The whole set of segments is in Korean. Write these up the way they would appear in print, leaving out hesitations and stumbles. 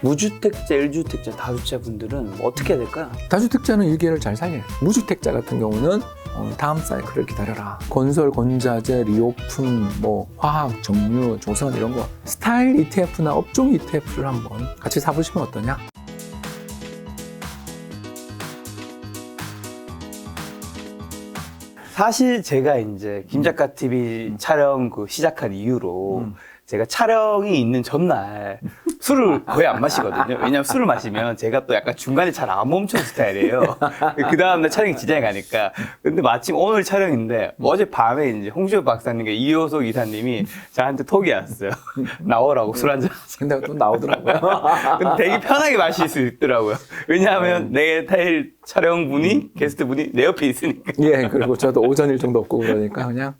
무주택자, 1주택자, 다주택자 분들은 어떻게 해야 될까요? 다주택자는 일개를 잘 살려요. 무주택자 같은 경우는 다음 사이클을 기다려라. 건설, 건자재, 리오픈, 뭐 화학, 정유, 조선 이런 거 스타일 ETF나 업종 ETF를 한번 같이 사보시면 어떠냐? 사실 제가 이제 김작가 TV 촬영 시작한 이후로 제가 촬영이 있는 전날 술을 거의 안 마시거든요. 왜냐면 술을 마시면 제가 또 약간 중간에 잘 안 멈추는 스타일이에요. 그 다음날 촬영이 지장이 가니까. 근데 마침 오늘 촬영인데 어제 밤에 이제 홍시호 박사님과 이효석 이사님이 저한테 톡이 왔어요. 나오라고 술 한잔. 근데 또 나오더라고요. 근데 되게 편하게 마실 수 있더라고요. 왜냐하면 내 타일 촬영분이, 게스트분이 내 옆에 있으니까. 예, 그리고 저도 오전 일정도 없고 그러니까 그냥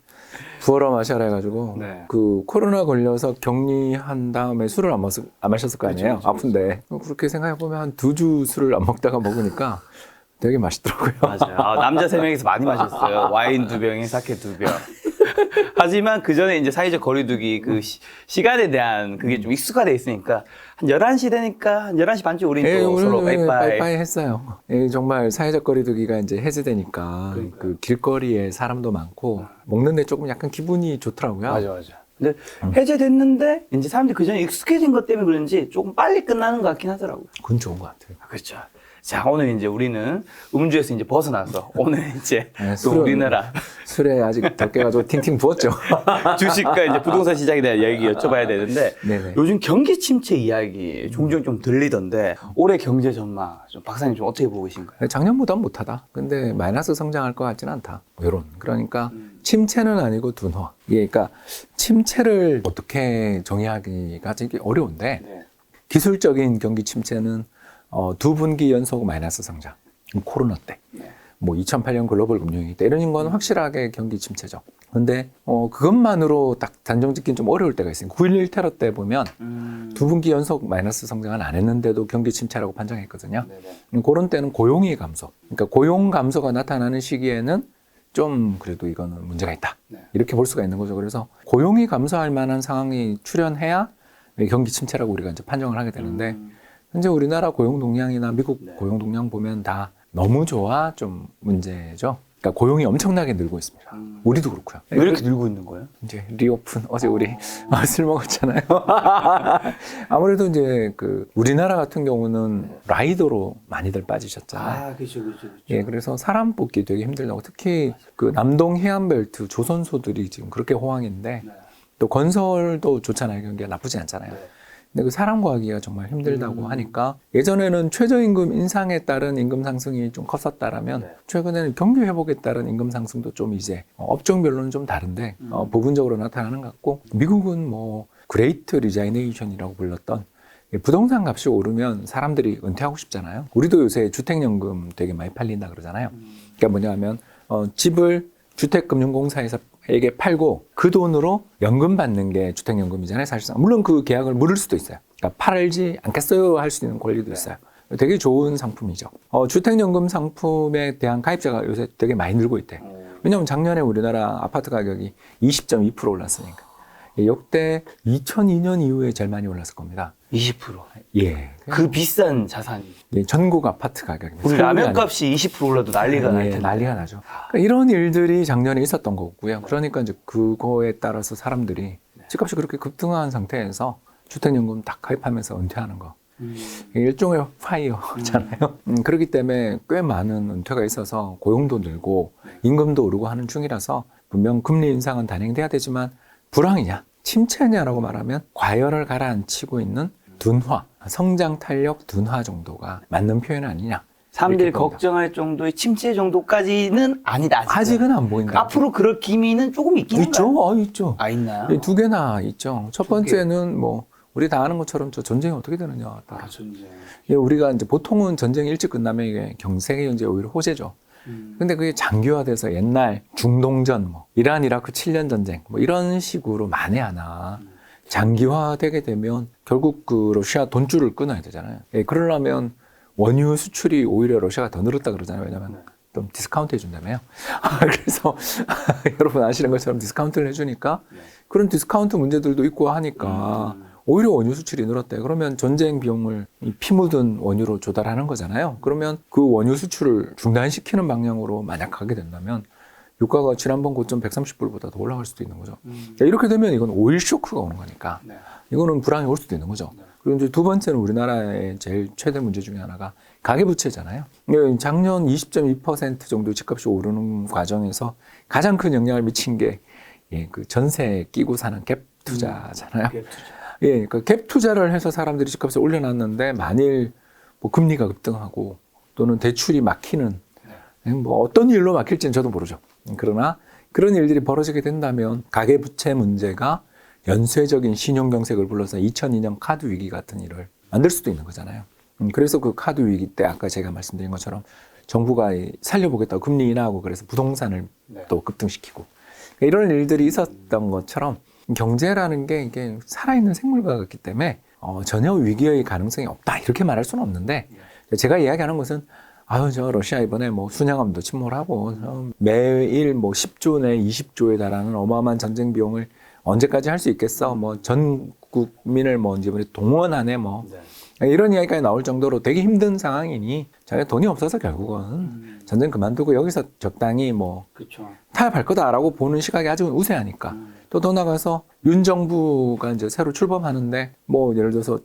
부어라 마셔라 해가지고 네. 그 코로나 걸려서 격리한 다음에 술을 안 마셨을 거 아니에요. 그렇죠. 아픈데 그렇게 생각해보면 한 2주 술을 안 먹다가 먹으니까 되게 맛있더라고요. 맞아요. 남자 3명이서 많이 마셨어요. 와인 2병에 사케 2병. 하지만 그 전에 이제 사회적 거리두기 시간에 대한 그게 좀 익숙화돼 있으니까 한 11시 되니까 한 11시 반쯤 우리 또 서로 빠이빠이 했어요. 정말 사회적 거리두기가 이제 해제되니까 그 길거리에 사람도 많고 먹는데 조금 약간 기분이 좋더라고요. 맞아. 근데 해제됐는데 이제 사람들이 그 전에 익숙해진 것 때문에 그런지 조금 빨리 끝나는 것 같긴 하더라고요. 그건 좋은 것 같아요. 그렇죠. 자, 오늘 이제 우리는 음주에서 이제 벗어나서 오늘 이제 네, 또 우리나라 술에 아직 덜 깨가지고 팅팅 부었죠. 주식과 이제 부동산 시장에 대한 이야기 여쭤봐야 되는데 네네. 요즘 경기 침체 이야기 종종 좀 들리던데 올해 경제 전망 좀 박사님 좀 어떻게 보고 계신가요? 작년보다 못하다. 근데 마이너스 성장할 것 같지는 않다. 이런. 그러니까 침체는 아니고 둔화. 예, 그러니까 침체를 어떻게 정의하기가 되게 어려운데 네. 기술적인 경기 침체는 2분기 연속 마이너스 성장. 코로나 때. 네. 뭐 2008년 글로벌 금융위기 때 이런 건 확실하게 경기 침체죠. 근데 그것만으로 딱 단정 짓기는 좀 어려울 때가 있어요. 9.11 테러 때 보면 2분기 연속 마이너스 성장은 안 했는데도 경기 침체라고 판정했거든요. 네네. 그런 때는 고용이 감소. 그러니까 고용 감소가 나타나는 시기에는 좀 그래도 이거는 문제가 있다. 네. 이렇게 볼 수가 있는 거죠. 그래서 고용이 감소할 만한 상황이 출현해야 경기 침체라고 우리가 이제 판정을 하게 되는데 현재 우리나라 고용 동향이나 미국 네. 고용 동향 보면 다 너무 좋아 좀 문제죠. 그러니까 고용이 엄청나게 늘고 있습니다. 우리도 그렇고요. 왜 이렇게 늘고 있는 거예요? 이제 리오픈 어제 우리 술 먹었잖아요. 아무래도 이제 우리나라 같은 경우는 라이더로 많이들 빠지셨잖아요. 그렇죠. 예, 그래서 사람 뽑기 되게 힘들다고 특히 남동 해안벨트 조선소들이 지금 그렇게 호황인데 네. 또 건설도 좋잖아요. 경기가 나쁘지 않잖아요. 근데 사람 구하기가 정말 힘들다고 하니까 예전에는 최저임금 인상에 따른 임금 상승이 좀 컸었다라면 네. 최근에는 경기 회복에 따른 임금 상승도 좀 이제 업종별로는 좀 다른데 부분적으로 나타나는 것 같고 미국은 뭐 그레이트 리자이네이션이라고 불렀던 부동산 값이 오르면 사람들이 은퇴하고 싶잖아요. 우리도 요새 주택연금 되게 많이 팔린다 그러잖아요. 그러니까 뭐냐면 집을 주택금융공사에게 팔고 그 돈으로 연금 받는 게 주택연금이잖아요. 사실상 물론 그 계약을 물을 수도 있어요. 그러니까 팔지 않겠어요 할 수 있는 권리도 있어요. 되게 좋은 상품이죠. 주택연금 상품에 대한 가입자가 요새 되게 많이 늘고 있대요. 왜냐하면 작년에 우리나라 아파트 가격이 20.2% 올랐으니까 역대 2002년 이후에 제일 많이 올랐을 겁니다. 20%. 예. 그 비싼 자산이. 예, 전국 아파트 가격입니다. 우리 라면 값이 20% 올라도 난리가 날 텐데. 난리가 나죠. 그러니까 이런 일들이 작년에 있었던 거고요. 그러니까 이제 그거에 따라서 사람들이 집값이 그렇게 급등한 상태에서 주택연금 딱 가입하면서 은퇴하는 거. 일종의 파이어잖아요. 그렇기 때문에 꽤 많은 은퇴가 있어서 고용도 늘고 임금도 오르고 하는 중이라서 분명 금리 인상은 단행돼야 되지만 불황이냐, 침체냐라고 말하면 과열을 가라앉히고 있는 둔화, 성장 탄력 둔화 정도가 맞는 표현 아니냐. 사람들이 걱정할 정도의 침체 정도까지는 아니다. 아직은 안 보인다. 앞으로 그럴 기미는 조금 있긴 있죠? 한가요? 있죠. 있나요? 두 개나 있죠. 첫 번째는 뭐 우리 다 아는 것처럼 저 전쟁이 어떻게 되느냐 따라. 전쟁. 우리가 이제 보통은 전쟁이 일찍 끝나면 이게 세계 경제에 오히려 호재죠. 근데 그게 장기화돼서 옛날 중동전, 뭐 이란 이라크 7년 전쟁, 뭐 이런 식으로 만에 하나 장기화되게 되면 결국 러시아 돈줄을 끊어야 되잖아요. 그러려면 원유 수출이 오히려 러시아가 더 늘었다 그러잖아요. 왜냐하면 좀 디스카운트 해준다며요. 그래서 여러분 아시는 것처럼 디스카운트를 해주니까 그런 디스카운트 문제들도 있고 하니까 오히려 원유 수출이 늘었대. 그러면 전쟁 비용을 이 피 묻은 원유로 조달하는 거잖아요. 그러면 그 원유 수출을 중단시키는 방향으로 만약 가게 된다면 유가가 지난번 고점 130불보다 더 올라갈 수도 있는 거죠. 이렇게 되면 이건 오일 쇼크가 오는 거니까 네. 이거는 불황이 올 수도 있는 거죠. 그리고 이제 두 번째는 우리나라의 제일 최대 문제 중에 하나가 가계부채잖아요. 작년 20.2% 정도 집값이 오르는 과정에서 가장 큰 영향을 미친 게 그 전세 끼고 사는 갭 투자잖아요. 예, 그 갭 투자를 해서 사람들이 집값을 올려놨는데 만일 뭐 금리가 급등하고 또는 대출이 막히는 뭐 어떤 일로 막힐지는 저도 모르죠. 그러나 그런 일들이 벌어지게 된다면 가계부채 문제가 연쇄적인 신용경색을 불러서 2002년 카드 위기 같은 일을 만들 수도 있는 거잖아요. 그래서 그 카드 위기 때 아까 제가 말씀드린 것처럼 정부가 살려보겠다고 금리 인하하고 그래서 부동산을 또 급등시키고 이런 일들이 있었던 것처럼 경제라는 게 이게 살아있는 생물과 같기 때문에 전혀 위기의 가능성이 없다 이렇게 말할 수는 없는데 제가 이야기하는 것은 저 러시아 이번에 뭐 순양함도 침몰하고 매일 뭐 10조 내 20조에 달하는 어마어마한 전쟁 비용을 언제까지 할 수 있겠어? 뭐 전 국민을 뭐 이제 동원하네 뭐 이런 이야기까지 나올 정도로 되게 힘든 상황이니 자기가 돈이 없어서 결국은 전쟁 그만두고 여기서 적당히 뭐 타협할 거다라고 보는 시각이 아주 우세하니까 또 더 나가서 윤 정부가 이제 새로 출범하는데 뭐 예를 들어서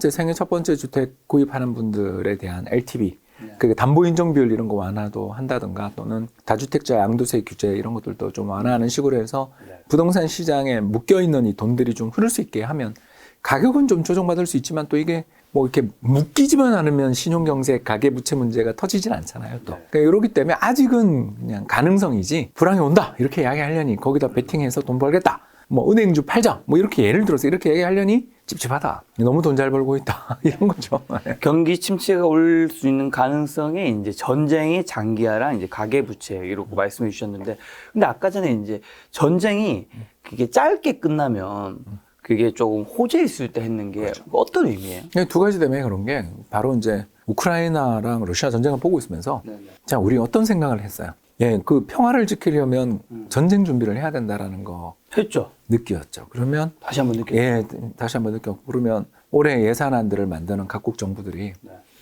생애 첫 번째 주택 구입하는 분들에 대한 LTV 그게 담보 인정 비율 이런 거 완화도 한다든가 또는 다주택자 양도세 규제 이런 것들도 좀 완화하는 식으로 해서 부동산 시장에 묶여 있는 이 돈들이 좀 흐를 수 있게 하면 가격은 좀 조정받을 수 있지만 또 이게 뭐 이렇게 묶이지만 않으면 신용경색 가계부채 문제가 터지진 않잖아요. 또 그러니까 이러기 때문에 아직은 그냥 가능성이지 불황이 온다 이렇게 이야기하려니 거기다 베팅해서 돈 벌겠다 뭐 은행주 팔자 뭐 이렇게 예를 들어서 이렇게 얘기하려니 찝찝하다. 너무 돈 잘 벌고 있다. 이런 거죠. 경기 침체가 올 수 있는 가능성이 이제 전쟁이 장기화랑 이제 가계부채 이러고 말씀해 주셨는데, 근데 아까 전에 이제 전쟁이 그게 짧게 끝나면 그게 조금 호재 있을 때 했는 게 어떤 의미예요? 두 가지 때문에 그런 게 바로 이제 우크라이나랑 러시아 전쟁을 보고 있으면서 자, 우리 어떤 생각을 했어요? 그 평화를 지키려면 전쟁 준비를 해야 된다라는 거 했죠. 느꼈죠. 그러면 다시 한번 느꼈죠. 다시 한번 느꼈고 그러면 올해 예산안들을 만드는 각국 정부들이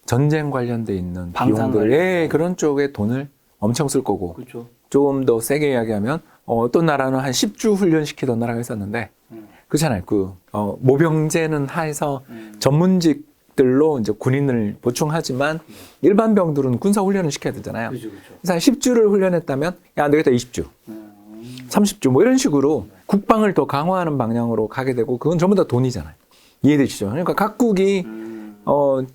전쟁 관련돼 있는 비용들 그런 쪽에 돈을 엄청 쓸 거고 그렇죠. 조금 더 세게 이야기하면 어떤 나라는 한 10주 훈련시키던 나라가 있었는데 그렇잖아요. 모병제는 해서 전문직들로 이제 군인을 보충하지만 일반 병들은 군사 훈련을 시켜야 되잖아요. 그렇죠. 그래서 한 10주를 훈련했다면 안 되겠다 20주. 30주 뭐 이런 식으로 국방을 더 강화하는 방향으로 가게 되고 그건 전부 다 돈이잖아요. 이해되시죠? 그러니까 각국이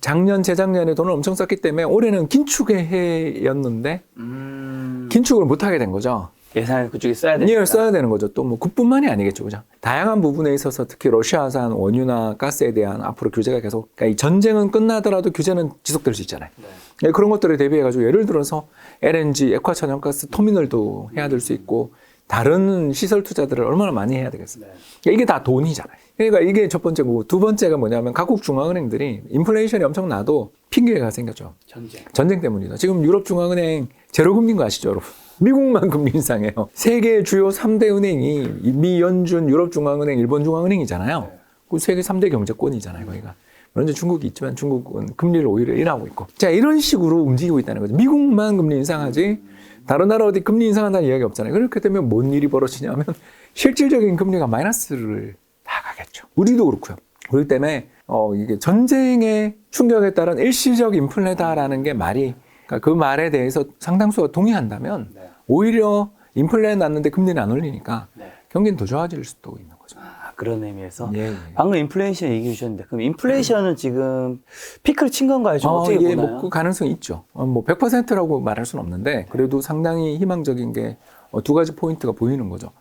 작년 재작년에 돈을 엄청 썼기 때문에 올해는 긴축의 해였는데 긴축을 못 하게 된 거죠. 예산을 그쪽에 써야 되니까. 써야 되는 거죠. 또 뭐 그뿐만이 아니겠죠, 그죠? 다양한 부분에 있어서 특히 러시아산 원유나 가스에 대한 앞으로 규제가 계속, 그러니까 이 전쟁은 끝나더라도 규제는 지속될 수 있잖아요. 그런 것들에 대비해가지고 예를 들어서 LNG, 액화천연가스 터미널도 해야 될 수 있고 다른 시설 투자들을 얼마나 많이 해야 되겠어요. 이게 다 돈이잖아요. 그러니까 이게 첫 번째고 두 번째가 뭐냐면 각국 중앙은행들이 인플레이션이 엄청 나도 핑계가 생겼죠. 전쟁 때문이다. 지금 유럽 중앙은행 제로금리인 거 아시죠, 여러분? 미국만 금리 인상해요. 세계 주요 3대 은행이 미, 연준, 유럽 중앙은행, 일본 중앙은행이잖아요. 그 세계 3대 경제권이잖아요, 거기가. 물론 중국이 있지만 중국은 금리를 오히려 인하하고 있고. 자, 이런 식으로 움직이고 있다는 거죠. 미국만 금리 인상하지 다른 나라 어디 금리 인상한다는 이야기 없잖아요. 그렇게 되면 뭔 일이 벌어지냐면 실질적인 금리가 마이너스를 다 가겠죠. 우리도 그렇고요. 그렇기 때문에 이게 전쟁의 충격에 따른 일시적 인플레다라는 게 말이, 그러니까 그 말에 대해서 상당수가 동의한다면 오히려 인플레 났는데 금리는 안 올리니까 경기는 더 좋아질 수도 있는 거죠. 그런 의미에서 예. 방금 인플레이션 얘기해 주셨는데 그럼 인플레이션은 지금 피크를 친 건가요? 좀 어떻게 보나요? 뭐 그 가능성이 있죠. 뭐 100%라고 말할 수는 없는데 그래도 상당히 희망적인 게 두 가지 포인트가 보이는 거죠.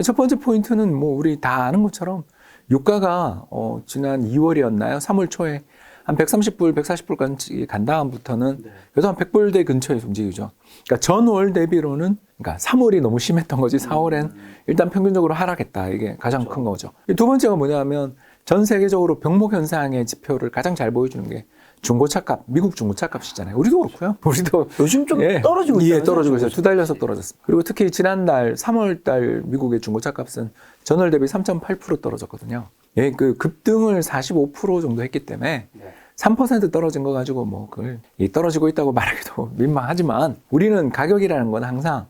첫 번째 포인트는 뭐 우리 다 아는 것처럼 유가가 지난 2월이었나요? 3월 초에 한 130불, 140불까지 간 다음부터는 그래도 한 100불대 근처에서 움직이죠. 그러니까 전월 대비로는, 그러니까 3월이 너무 심했던 거지 4월엔 일단 평균적으로 하락했다. 이게 가장 큰 거죠. 두 번째가 뭐냐면 전 세계적으로 병목 현상의 지표를 가장 잘 보여주는 게 중고차값, 미국 중고차값이잖아요. 우리도 그렇고요. 우리도 요즘 좀 떨어지고 있어요. 떨어지고 있어요. 2달 연속 떨어졌습니다. 그리고 특히 지난달 3월 달 미국의 중고차값은 전월 대비 3.8% 떨어졌거든요. 예, 그 급등을 45% 정도 했기 때문에 네. 3% 떨어진 거 가지고 뭐 그걸 떨어지고 있다고 말하기도 민망하지만 우리는 가격이라는 건 항상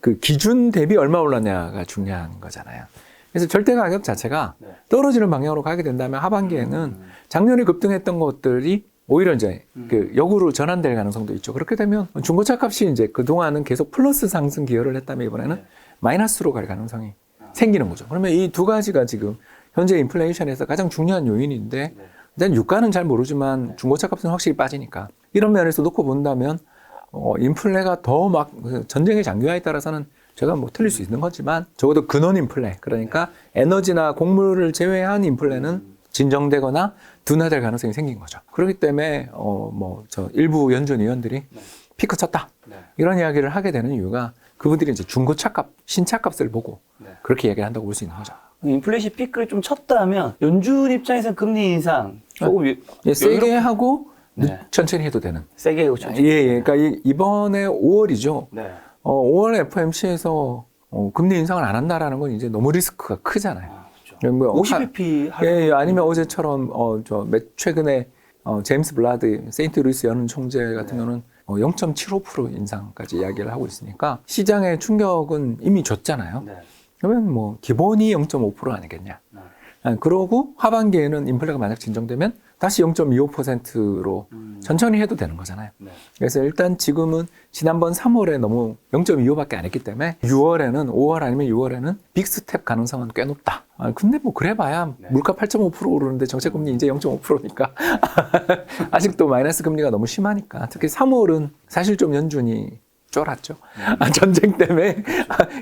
그 기준 대비 얼마 올랐냐가 중요한 거잖아요. 그래서 절대 가격 자체가 네. 떨어지는 방향으로 가게 된다면 하반기에는 작년에 급등했던 것들이 오히려 이제 그 역으로 전환될 가능성도 있죠. 그렇게 되면 중고차 값이 이제 그동안은 계속 플러스 상승 기여를 했다면 이번에는 네. 마이너스로 갈 가능성이 생기는 거죠. 그러면 이 두 가지가 지금 현재 인플레이션에서 가장 중요한 요인인데 일단 유가는 잘 모르지만 중고차 값은 확실히 빠지니까 이런 면에서 놓고 본다면 인플레가 더 막 전쟁의 장기화에 따라서는 제가 뭐 틀릴 수 있는 거지만 적어도 근원 인플레 그러니까 에너지나 곡물을 제외한 인플레는 진정되거나 둔화될 가능성이 생긴 거죠. 그렇기 때문에 뭐 저 일부 연준 의원들이 피크 쳤다 이런 이야기를 하게 되는 이유가 그분들이 이제 중고차 값, 신차 값을 보고 그렇게 얘기를 한다고 볼 수 있는 거죠. 인플레이션 피크를 좀 쳤다면 연준 입장에서는 금리 인상 조금 예, 세게 하고 네. 천천히 해도 되는. 세게 하고 천천히. 예. 그러니까 이번에 5월이죠. 네. 5월 FOMC에서 금리 인상을 안 한다라는 건 이제 너무 리스크가 크잖아요. 그렇죠. 뭐 50bp 예, 아니면 어제처럼 최근에 제임스 블라드 세인트루이스 연은 총재 같은 경우는 0.75% 인상까지 이야기를 하고 있으니까 시장의 충격은 이미 줬잖아요. 네. 그러면 뭐 기본이 0.5% 아니겠냐. 그러고 하반기에는 인플레가 만약 진정되면 다시 0.25%로 천천히 해도 되는 거잖아요. 네. 그래서 일단 지금은 지난번 3월에 너무 0.25밖에 안 했기 때문에 6월에는 5월 아니면 6월에는 빅스텝 가능성은 꽤 높다. 근데 뭐 그래봐야 물가 8.5% 오르는데 정책금리 이제 0.5%니까 아직도 마이너스 금리가 너무 심하니까 특히 3월은 사실 좀 연준이 쫄았죠. 전쟁 때문에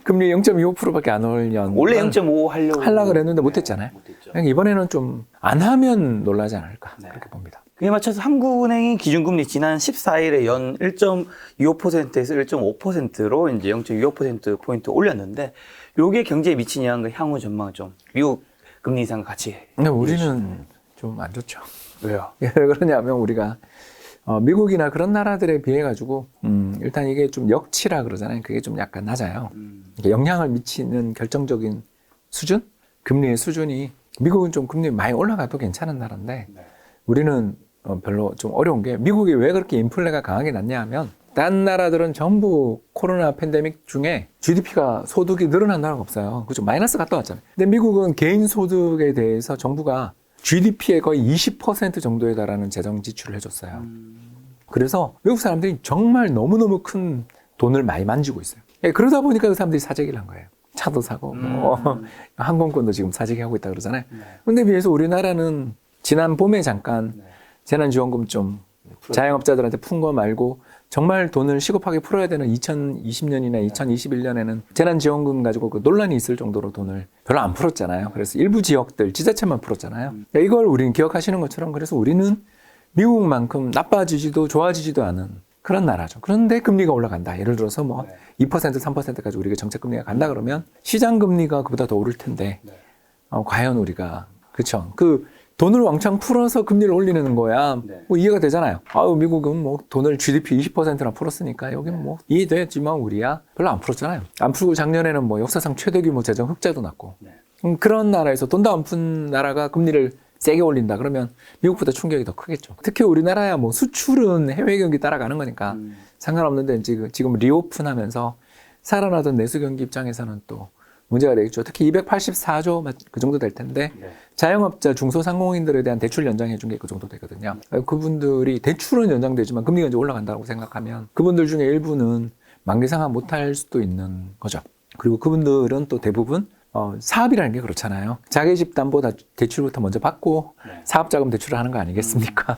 금리 0.25%밖에 안 올려. 원래 0.5 하려고 그랬는데 못했잖아요. 못했죠. 그러니까 이번에는 좀 안 하면 놀라지 않을까 네. 그렇게 봅니다. 그에 맞춰서 한국은행이 기준금리 지난 14일에 연 1.25%에서 1.5%로 이제 0.25%포인트 올렸는데 요게 경제에 미친 영향과 향후 전망을 좀 미국 금리 인상과 같이. 근데 우리는 좀 안 좋죠. 왜요? 왜 그러냐면 우리가 미국이나 그런 나라들에 비해 가지고 일단 이게 좀 역치라 그러잖아요. 그게 좀 약간 낮아요. 영향을 미치는 결정적인 수준, 금리의 수준이 미국은 좀 금리 많이 올라가도 괜찮은 나라인데 우리는 별로 좀 어려운 게 미국이 왜 그렇게 인플레가 강하게 났냐 하면 다른 나라들은 전부 코로나 팬데믹 중에 GDP가 소득이 늘어난 나라가 없어요. 그죠? 마이너스 갔다 왔잖아요. 근데 미국은 개인 소득에 대해서 정부가 GDP의 거의 20% 정도에 달하는 재정 지출을 해줬어요. 그래서 미국 사람들이 정말 너무너무 큰 돈을 많이 만지고 있어요. 그러다 보니까 그 사람들이 사재기를 한 거예요. 차도 사고, 항공권도 지금 사재기 하고 있다 그러잖아요. 근데 비해서 우리나라는 지난 봄에 잠깐 재난지원금 좀 자영업자들한테 푼 거 말고 정말 돈을 시급하게 풀어야 되는 2020년이나 2021년에는 재난지원금 가지고 그 논란이 있을 정도로 돈을 별로 안 풀었잖아요. 그래서 일부 지역들, 지자체만 풀었잖아요. 그러니까 이걸 우리는 기억하시는 것처럼 그래서 우리는 미국만큼 나빠지지도 좋아지지도 않은 그런 나라죠. 그런데 금리가 올라간다. 예를 들어서 뭐 2%, 3%까지 우리가 정책금리가 간다 그러면 시장금리가 그보다 더 오를 텐데 과연 우리가 그렇죠. 그 돈을 왕창 풀어서 금리를 올리는 거야. 뭐 이해가 되잖아요. 미국은 뭐 돈을 GDP 20%나 풀었으니까 여기는 뭐 이해되지만 우리야 별로 안 풀었잖아요. 안 풀고 작년에는 뭐 역사상 최대 규모 재정 흑자도 났고 그런 나라에서 돈도 안 푼 나라가 금리를 세게 올린다 그러면 미국보다 충격이 더 크겠죠. 특히 우리나라야 뭐 수출은 해외 경기 따라가는 거니까 상관없는데 지금 리오픈하면서 살아나던 내수 경기 입장에서는 또 문제가 되겠죠. 특히 284조 그 정도 될 텐데 자영업자 중소상공인들에 대한 대출 연장해 준 게 그 정도 되거든요. 그분들이 대출은 연장되지만 금리가 이제 올라간다고 생각하면 그분들 중에 일부는 만기 상환 못할 수도 있는 거죠. 그리고 그분들은 또 대부분 사업이라는 게 그렇잖아요. 자기 집 담보 대출부터 먼저 받고 사업자금 대출을 하는 거 아니겠습니까?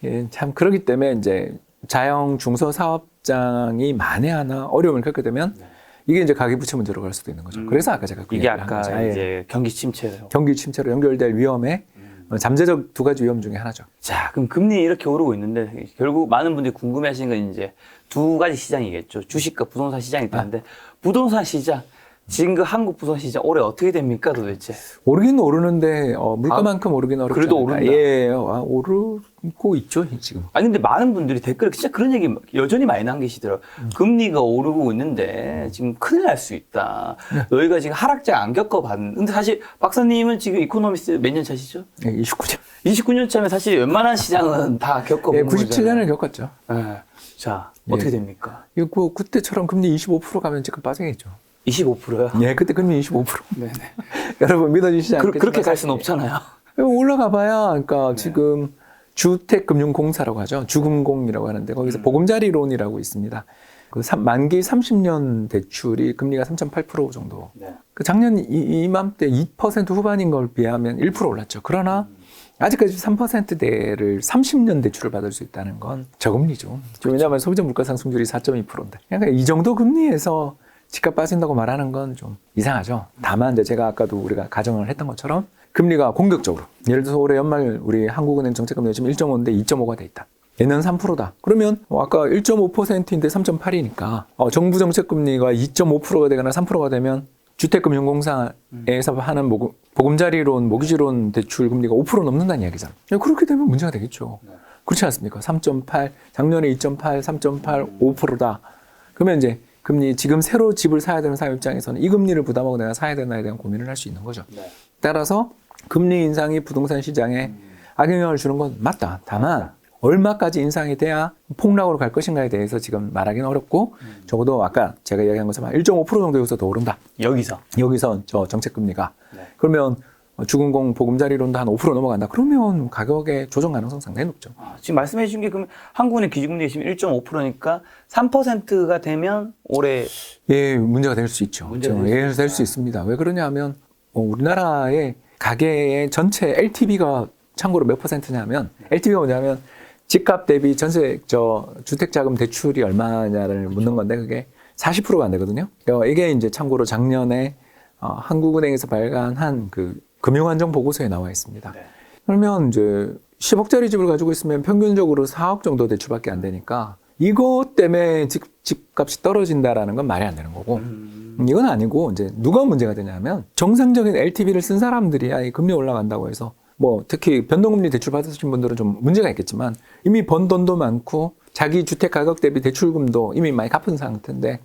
예, 참 그렇기 때문에 이제 자영 중소사업장이 만에 하나 어려움을 겪게 되면 이게 이제 가계부채 문제로 갈 수도 있는 거죠. 그래서 아까 제가 그 이게 얘기를 한 아까 거죠. 이제 경기 침체예요. 경기 침체로 연결될 위험에 잠재적 두 가지 위험 중에 하나죠. 자, 그럼 금리 이렇게 오르고 있는데 결국 많은 분들이 궁금해하시는 건 이제 두 가지 시장이겠죠. 주식과 부동산 시장이 있다는데 부동산 시장 지금 그 한국 부동 시장 올해 어떻게 됩니까 도대체? 오르긴 오르는데 물가만큼 오르긴 어렵지 그래도 않을까. 오른다. 예, 오르고 있죠 지금. 아니 근데 많은 분들이 댓글에 진짜 그런 얘기 여전히 많이 남기시더라고요. 금리가 오르고 있는데 지금 큰일 날 수 있다. 너희가 지금 하락장 안 겪어봤는데 근데 사실 박사님은 지금 이코노미스트 몇 년 차시죠? 예, 29년. 29년 차면 사실 웬만한 시장은 다 겪어본 예, 거잖아요. 97년을 겪었죠. 예. 자 어떻게 예. 됩니까? 이거 그때처럼 금리 25% 가면 지금 빠져야죠. 25%요? 예, 그때 금리 25%. 네네. 여러분 믿어주시지 않겠지만 그렇게 갈 수는 없잖아요. 올라가 봐야 그러니까 지금 주택금융공사라고 하죠. 주금공이라고 하는데 거기서 보금자리론이라고 있습니다. 그 만기 30년 대출이 금리가 3.8% 정도. 네. 그 작년 이맘때 2% 후반인 걸 비하면 1% 올랐죠. 그러나 아직까지 3%대를 30년 대출을 받을 수 있다는 건 저금리죠. 왜냐하면 소비자 물가 상승률이 4.2%인데. 그러니까 이 정도 금리에서 집값 빠진다고 말하는 건 좀 이상하죠. 다만 이제 제가 아까도 우리가 가정을 했던 것처럼 금리가 공격적으로 예를 들어서 올해 연말 우리 한국은행 정책금리가 지금 1.5인데 2.5가 돼 있다. 내년 3%다. 그러면 아까 1.5%인데 3.8이니까 정부 정책금리가 2.5%가 되거나 3%가 되면 주택금융공사에서 하는 보금자리론, 모기지론 대출 금리가 5% 넘는다는 이야기잖아요. 그렇게 되면 문제가 되겠죠. 그렇지 않습니까? 3.8, 작년에 2.8, 3.8, 5%다. 그러면 이제 금리 지금 새로 집을 사야 되는 사람 입장에서는 이 금리를 부담하고 내가 사야 되나에 대한 고민을 할 수 있는 거죠. 네. 따라서 금리 인상이 부동산 시장에 악영향을 주는 건 맞다. 다만 얼마까지 인상이 돼야 폭락으로 갈 것인가에 대해서 지금 말하기는 어렵고 적어도 아까 제가 이야기한 것처럼 1.5% 정도 여기서 더 오른다. 여기서 저 정책금리가. 네. 그러면 주금공 보금자리론도 한 5% 넘어간다. 그러면 가격의 조정 가능성 상당히 높죠. 지금 말씀해 주신 게 그럼 한국은행 기준금리가 지금 1.5%니까 3%가 되면 올해 예, 문제가 될 수 있죠. 예, 될 수 있습니다. 왜 그러냐 하면 우리나라의 가계의 전체 LTV가 참고로 몇 %냐면 LTV가 뭐냐면 집값 대비 전세 주택자금 대출이 얼마냐를 묻는 건데 그게 40%가 안 되거든요. 이게 이제 참고로 작년에 한국은행에서 발간한 그 금융안정 보고서에 나와 있습니다. 네. 그러면 이제 10억짜리 집을 가지고 있으면 평균적으로 4억 정도 대출밖에 안 되니까 이것 때문에 집값이 떨어진다라는 건 말이 안 되는 거고 이건 아니고 이제 누가 문제가 되냐면 정상적인 LTV를 쓴 사람들이야 이 금리 올라간다고 해서 뭐 특히 변동금리 대출 받으신 분들은 좀 문제가 있겠지만 이미 번 돈도 많고 자기 주택 가격 대비 대출금도 이미 많이 갚은 상태인데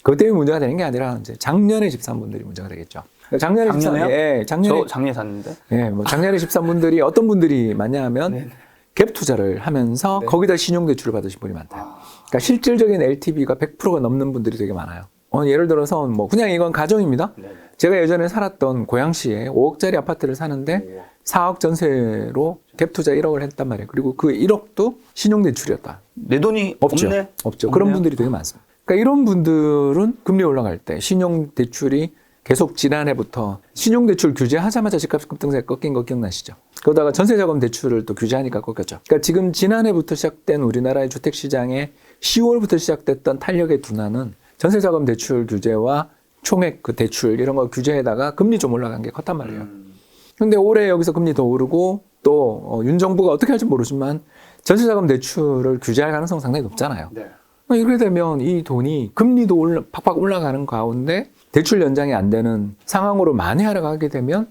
그것 때문에 문제가 되는 게 아니라 이제 작년에 집 산 분들이 문제가 되겠죠. 작년에요? 예, 저 작년에 샀는데. 예, 뭐 작년에 집 산 분들이 어떤 분들이 많냐 하면 네. 갭 투자를 하면서 네. 거기다 신용 대출을 받으신 분이 많다. 그러니까 실질적인 LTV가 100%가 넘는 분들이 되게 많아요. 예를 들어서 뭐 그냥 이건 가정입니다. 네. 제가 예전에 살았던 고양시에 5억짜리 아파트를 사는데 4억 전세로 갭 투자 1억을 했단 말이에요. 그리고 그 1억도 신용 대출이었다. 내 돈이 없죠. 없네. 없죠. 없네요. 그런 분들이 되게 많습니다. 그러니까 이런 분들은 금리 올라갈 때 신용 대출이 계속 지난해부터 신용대출 규제하자마자 집값 급등세가 꺾인 거 기억나시죠? 그러다가 전세자금 대출을 또 규제하니까 꺾였죠. 그러니까 지금 지난해부터 시작된 우리나라의 주택시장에 10월부터 시작됐던 탄력의 둔화는 전세자금 대출 규제와 총액 그 대출 이런 거 규제에다가 금리 좀 올라간 게 컸단 말이에요. 근데 올해 여기서 금리 더 오르고 또 윤 정부가 어떻게 할지 모르지만 전세자금 대출을 규제할 가능성 상당히 높잖아요. 네. 이렇게 되면 이 돈이 금리도 팍팍 올라가는 가운데 대출 연장이 안 되는 상황으로 만회하러 가게 되면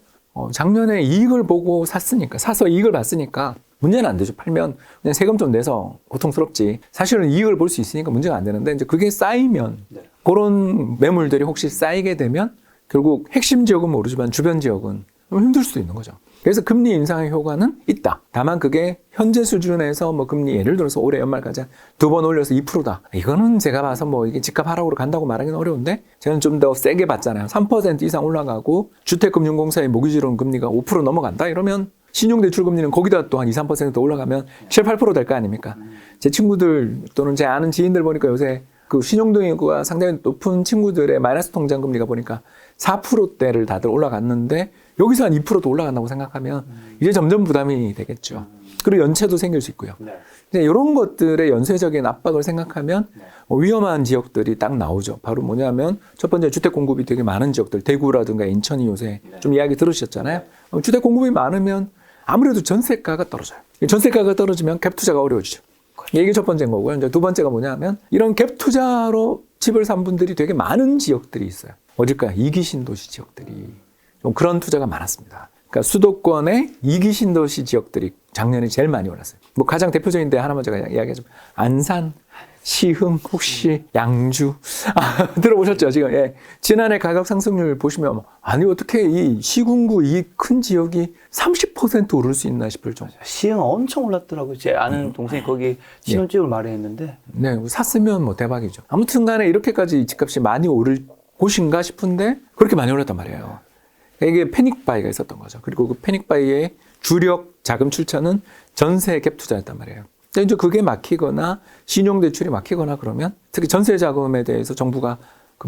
작년에 이익을 보고 사서 이익을 봤으니까 문제는 안 되죠. 팔면 그냥 세금 좀 내서 고통스럽지. 사실은 이익을 볼 수 있으니까 문제가 안 되는데 이제 그게 쌓이면 네. 그런 매물들이 혹시 쌓이게 되면 결국 핵심 지역은 모르지만 주변 지역은 힘들 수도 있는 거죠. 그래서 금리 인상의 효과는 있다. 다만 그게 현재 수준에서 뭐 금리 예를 들어서 올해 연말까지 2번 올려서 2%다. 이거는 제가 봐서 뭐 이게 집값 하락으로 간다고 말하기는 어려운데 저는 좀 더 세게 봤잖아요. 3% 이상 올라가고 주택금융공사의 모기지론 금리가 5% 넘어간다. 이러면 신용대출 금리는 거기다 또한 2, 3% 올라가면 7, 8% 될 거 아닙니까? 제 친구들 또는 제 아는 지인들 보니까 요새 그 신용등기가 상당히 높은 친구들의 마이너스 통장 금리가 보니까 4%대를 다들 올라갔는데 여기서 한 2%도 올라간다고 생각하면 이제 점점 부담이 되겠죠. 그리고 연체도 생길 수 있고요. 네. 이제 이런 것들의 연쇄적인 압박을 생각하면 위험한 지역들이 딱 나오죠. 바로 뭐냐면 첫 번째 주택 공급이 되게 많은 지역들, 대구라든가 인천이 요새 좀 이야기 들으셨잖아요. 주택 공급이 많으면 아무래도 전세가가 떨어져요. 전세가가 떨어지면 갭 투자가 어려워지죠. 이게 첫 번째인 거고요. 이제 두 번째가 뭐냐면 이런 갭 투자로 집을 산 분들이 되게 많은 지역들이 있어요. 어딜까요? 2기 신도시 지역들이 좀 그런 투자가 많았습니다. 그러니까 수도권의 2기 신도시 지역들이 작년에 제일 많이 올랐어요. 뭐 가장 대표적인 데 하나만 제가 이야기하자면 안산, 시흥, 혹시 양주 들어보셨죠? 지금 지난해 가격 상승률 보시면 아니 어떻게 이 시군구 이 큰 지역이 30% 오를 수 있나 싶을 정도. 시흥 엄청 올랐더라고요. 제 아는 동생이 거기 신혼집을 마련했는데. 네, 샀으면 뭐 대박이죠. 아무튼간에 이렇게까지 집값이 많이 오를 곳인가 싶은데 그렇게 많이 올랐단 말이에요. 이게 패닉바이가 있었던 거죠. 그리고 그 패닉바이의 주력 자금 출처는 전세 갭 투자였단 말이에요. 이제 그게 막히거나 신용대출이 막히거나 그러면 특히 전세 자금에 대해서 정부가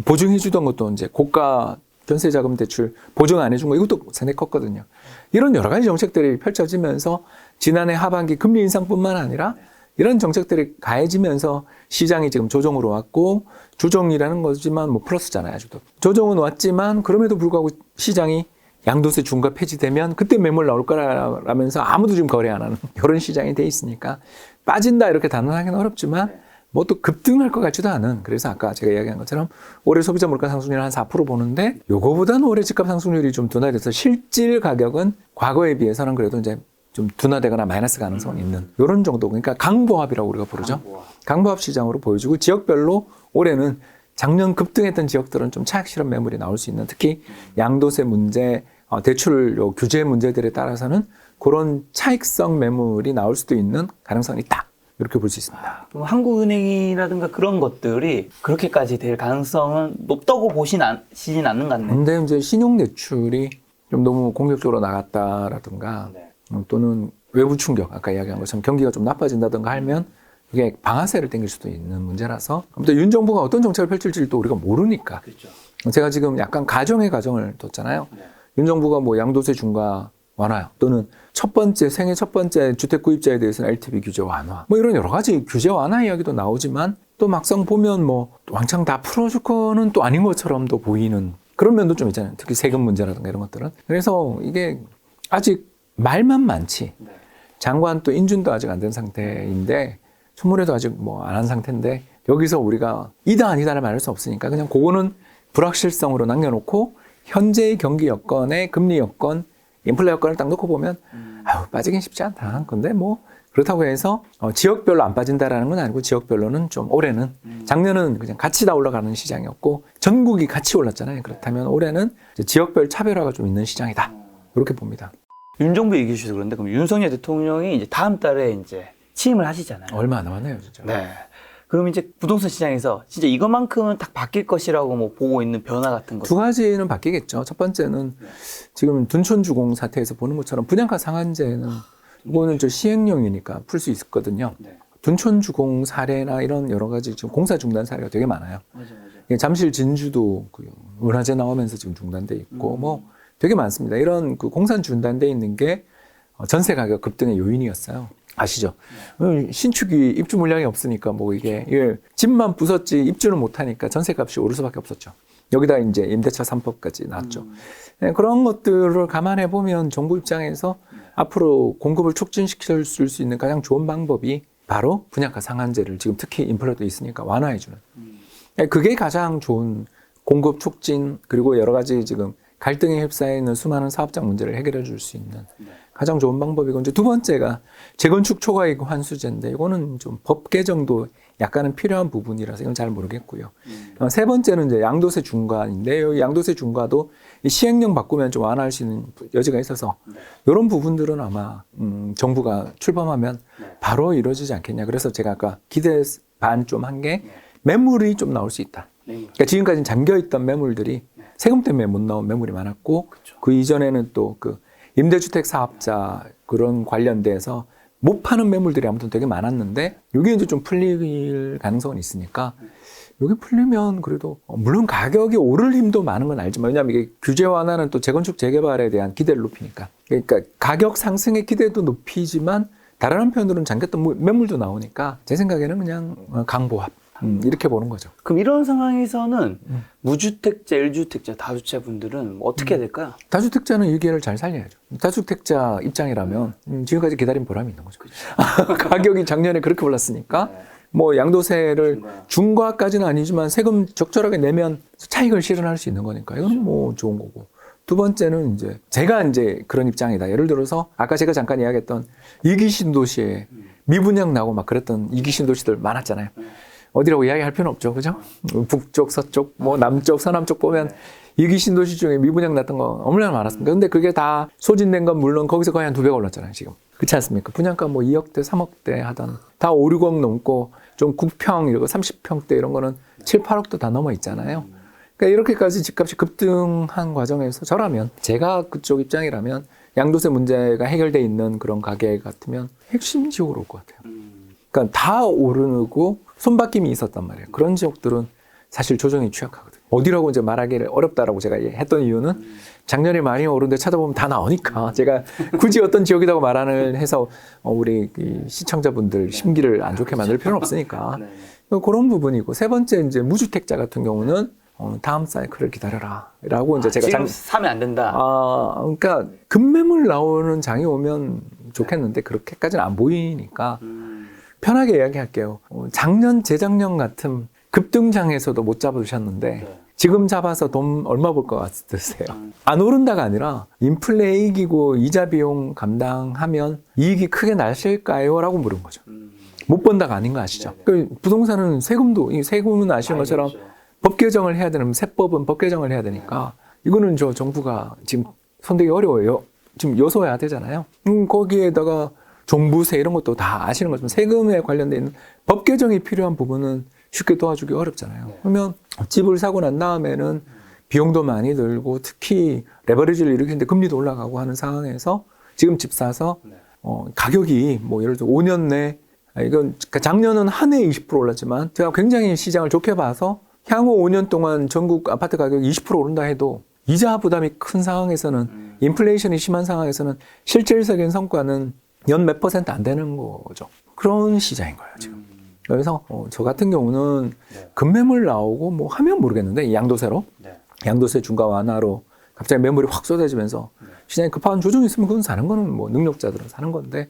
보증해 주던 것도 이제 고가 전세 자금 대출 보증 안 해준 거 이것도 상당히 컸거든요. 이런 여러 가지 정책들이 펼쳐지면서 지난해 하반기 금리 인상뿐만 아니라 이런 정책들이 가해지면서 시장이 지금 조정으로 왔고 조정이라는 거지만 뭐 플러스잖아요. 아직도. 조정은 왔지만 그럼에도 불구하고 시장이 양도세 중과 폐지되면 그때 매물 나올 거라면서 아무도 지금 거래 안 하는 이런 시장이 돼 있으니까 빠진다 이렇게 단언하기는 어렵지만 뭐 또 급등할 것 같지도 않은 그래서 아까 제가 이야기한 것처럼 올해 소비자 물가 상승률 한 4% 보는데 요거보다는 올해 집값 상승률이 좀 둔화돼서 실질 가격은 과거에 비해서는 그래도 이제 좀 둔화되거나 마이너스 가능성이 있는 이런 정도 그러니까 강보합이라고 우리가 부르죠. 강보합 시장으로 보여지고 지역별로 올해는 작년 급등했던 지역들은 좀 차익 실현 매물이 나올 수 있는 특히 양도세 문제, 대출 규제 문제들에 따라서는 그런 차익성 매물이 나올 수도 있는 가능성이 있다. 이렇게 볼 수 있습니다. 그럼 한국은행이라든가 그런 것들이 그렇게까지 될 가능성은 높다고 보시진 않는 것 같네요. 근데 이제 신용대출이 좀 너무 공격적으로 나갔다라든가 또는 외부 충격, 아까 이야기한 것처럼 경기가 좀 나빠진다든가 하면 이게 방아쇠를 당길 수도 있는 문제라서 아무튼 윤 정부가 어떤 정책을 펼칠지 또 우리가 모르니까 그렇죠. 제가 지금 약간 가정의 가정을 뒀잖아요. 윤 정부가 뭐 양도세 중과 완화 또는 생애 첫 번째 주택 구입자에 대해서는 LTV 규제 완화 뭐 이런 여러 가지 규제 완화 이야기도 나오지만 또 막상 보면 뭐 왕창 다 풀어줄 거는 또 아닌 것처럼도 보이는 그런 면도 좀 있잖아요. 특히 세금 문제라든가 이런 것들은. 그래서 이게 아직 말만 많지 장관 또 인준도 아직 안 된 상태인데 청문회도 아직 뭐 안 한 상태인데 여기서 우리가 이다 아니다를 말할 수 없으니까 그냥 그거는 불확실성으로 남겨놓고 현재의 경기 여건의 금리 여건 인플레 여건을 딱 놓고 보면 아유 빠지긴 쉽지 않다. 근데 뭐 그렇다고 해서 지역별로 안 빠진다라는 건 아니고 지역별로는 좀 올해는 작년은 그냥 같이 다 올라가는 시장이었고 전국이 같이 올랐잖아요. 그렇다면 올해는 지역별 차별화가 좀 있는 시장이다. 이렇게 봅니다. 윤 정부 얘기해 주셔서 그런데 그럼 윤석열 대통령이 이제 다음 달에 이제 취임을 하시잖아요. 얼마 안 남았네요, 진짜. 네. 그럼 이제 부동산 시장에서 진짜 이것만큼은 딱 바뀔 것이라고 뭐 보고 있는 변화 같은 거. 두 가지는 바뀌겠죠. 첫 번째는 지금 둔촌주공 사태에서 보는 것처럼 분양가 상한제는 이거는 저 시행령이니까 풀 수 있거든요. 네. 둔촌주공 사례나 이런 여러 가지 지금 공사 중단 사례가 되게 많아요. 맞아. 잠실 진주도 그 문화재 나오면서 지금 중단돼 있고 뭐 되게 많습니다. 이런 그 공사 중단돼 있는 게 전세 가격 급등의 요인이었어요. 아시죠? 신축이 입주 물량이 없으니까 뭐 이게 집만 부쉈지 입주는 못하니까 전세값이 오를 수밖에 없었죠. 여기다 이제 임대차 3법까지 나왔죠. 네, 그런 것들을 감안해 보면 정부 입장에서 앞으로 공급을 촉진시킬 수 있는 가장 좋은 방법이 바로 분양가 상한제를 지금 특히 인플레도 있으니까 완화해 주는. 그게 가장 좋은 공급 촉진 그리고 여러 가지 지금 갈등에 휩싸여 있는 수많은 사업장 문제를 해결해 줄 수 있는 가장 좋은 방법이고 이제 두 번째가 재건축 초과이익 환수제인데 이거는 좀 법 개정도 약간은 필요한 부분이라서 이건 잘 모르겠고요. 세 번째는 이제 양도세 중과인데 이 양도세 중과도 이 시행령 바꾸면 좀 완화할 수 있는 여지가 있어서 이런 부분들은 아마 정부가 출범하면 바로 이루어지지 않겠냐. 그래서 제가 아까 기대 반 좀 한 게 매물이 좀 나올 수 있다. 그러니까 지금까지 잠겨있던 매물들이 세금 때문에 못 나온 매물이 많았고 그 이전에는 또 그 임대주택 사업자 그런 관련돼서 못 파는 매물들이 아무튼 되게 많았는데 이게 이제 좀 풀릴 가능성은 있으니까 이게 풀리면 그래도 물론 가격이 오를 힘도 많은 건 알지만 왜냐하면 이게 규제 완화는 또 재건축 재개발에 대한 기대를 높이니까 그러니까 가격 상승의 기대도 높이지만 다른 한편으로는 잠겼던 매물도 나오니까 제 생각에는 그냥 강보합 이렇게 보는 거죠. 그럼 이런 상황에서는 무주택자, 1주택자, 다주택자 분들은 어떻게 해야 될까요? 다주택자는 이 기회를 잘 살려야죠. 다주택자 입장이라면 지금까지 기다린 보람이 있는 거죠. 가격이 작년에 그렇게 올랐으니까 뭐 양도세를 중과까지는 아니지만 세금 적절하게 내면 차익을 실현할 수 있는 거니까 이건 뭐 좋은 거고. 두 번째는 이제 제가 이제 그런 입장이다. 예를 들어서 아까 제가 잠깐 이야기했던 이기 신도시에 미분양 나고 막 그랬던 이기 신도시들 많았잖아요. 어디라고 이야기할 필요는 없죠, 그죠? 북쪽, 서쪽, 뭐 남쪽, 서남쪽 보면 이기 신도시 중에 미분양 났던 거 얼마나 많았습니까? 근데 그게 다 소진된 건 물론 거기서 거의 한 2배가 올랐잖아요, 지금. 그렇지 않습니까? 분양가 뭐 2억대, 3억대 하던 다 5, 6억 넘고 좀 9평, 이거 30평대 이런 거는 7, 8억도 다 넘어 있잖아요. 그러니까 이렇게까지 집값이 급등한 과정에서 저라면 제가 그쪽 입장이라면 양도세 문제가 해결돼 있는 그런 가게 같으면 핵심 지역으로 올 것 같아요. 그러니까 다 오르고 손바뀜이 있었단 말이에요. 그런 지역들은 사실 조정이 취약하거든요. 어디라고 이제 말하기를 어렵다라고 제가 했던 이유는 작년에 많이 오른데 찾아보면 다 나오니까 제가 굳이 어떤 지역이라고 말을 해서 우리 시청자분들 심기를 안 좋게 만들 필요는 없으니까 그런 부분이고 세 번째 이제 무주택자 같은 경우는 다음 사이클을 기다려라라고 이제 제가 지금 사면 안 된다. 그러니까 급매물 나오는 장이 오면 좋겠는데 그렇게까지는 안 보이니까 편하게 이야기할게요. 작년, 재작년 같은 급등장에서도 못 잡으셨는데 지금 잡아서 돈 얼마 벌 것 같으세요? 안 오른다가 아니라 인플레 이익이고 이자 비용 감당하면 이익이 크게 나실까요? 라고 물은 거죠. 못 번다가 아닌 거 아시죠? 그러니까 부동산은 세금은 아시는 것처럼 법 개정을 해야 되는 세법은 법 개정을 해야 되니까 이거는 저 정부가 지금 손대기 어려워요. 지금 요소해야 되잖아요. 거기에다가 종부세 이런 것도 다 아시는 것처럼 세금에 관련된 있는 법 개정이 필요한 부분은 쉽게 도와주기 어렵잖아요. 그러면 집을 사고 난 다음에는 비용도 많이 들고 특히 레버리지를 일으키는데 금리도 올라가고 하는 상황에서 지금 집 사서 가격이 뭐 예를 들어 5년 내 이건 작년은 한 해에 20% 올랐지만 제가 굉장히 시장을 좋게 봐서 향후 5년 동안 전국 아파트 가격이 20% 오른다 해도 이자 부담이 큰 상황에서는 인플레이션이 심한 상황에서는 실질적인 성과는 연 몇 % 안 되는 거죠. 그런 시장인 거예요, 지금. 그래서 저 같은 경우는 급매물 나오고 뭐 하면 모르겠는데 양도세로 양도세 중과 완화로 갑자기 매물이 확 쏟아지면서 시장에 급한 조정이 있으면 그건 사는 거는 뭐 능력자들은 사는 건데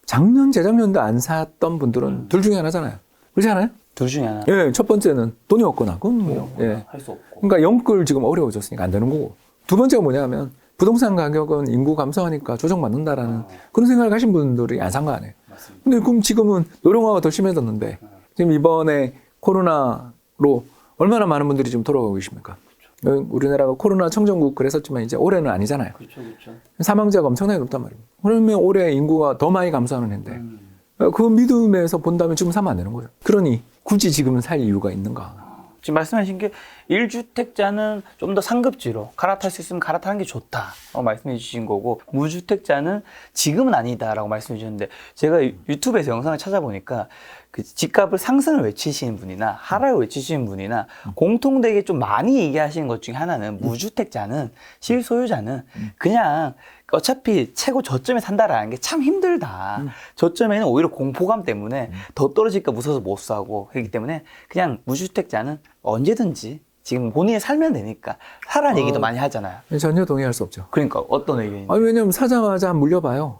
작년, 재작년도 안 샀던 분들은 둘 중에 하나잖아요. 그렇지 않아요? 둘 중에 하나. 예, 첫 번째는 돈이 없거나 그건 뭐 예. 할 수 없고. 그러니까 영끌 지금 어려워졌으니까 안 되는 거고. 두 번째가 뭐냐면 부동산 가격은 인구 감소하니까 조정받는다라는 그런 생각을 가신 분들이 안 산 거 아니에요. 맞습니다. 근데 그럼 지금은 노령화가 더 심해졌는데 지금 이번에 코로나로 얼마나 많은 분들이 지금 돌아가고 계십니까? 우리나라가 코로나 청정국 그랬었지만 이제 올해는 아니잖아요. 그렇죠. 사망자가 엄청나게 높단 말이에요. 그러면 올해 인구가 더 많이 감소하는 해인데 그 믿음에서 본다면 지금 사면 안 되는 거예요. 그러니 굳이 지금은 살 이유가 있는가? 지금 말씀하신 게 1주택자는 좀 더 상급지로 갈아탈 수 있으면 갈아타는 게 좋다 말씀해 주신 거고 무주택자는 지금은 아니다라고 말씀해 주셨는데 제가 유튜브에서 영상을 찾아보니까 그 집값을 상승을 외치시는 분이나 하락을 외치시는 분이나 공통되게 좀 많이 얘기하시는 것 중에 하나는 무주택자는 실소유자는 그냥 어차피 최고 저점에 산다라는 게 참 힘들다. 저점에는 오히려 공포감 때문에 더 떨어질까 무서워서 못 사고 그렇기 때문에 그냥 무주택자는 언제든지 지금 본인이 살면 되니까 사라는 얘기도 많이 하잖아요. 전혀 동의할 수 없죠. 그러니까 어떤 의견인지. 아니, 왜냐면 사자마자 물려봐요.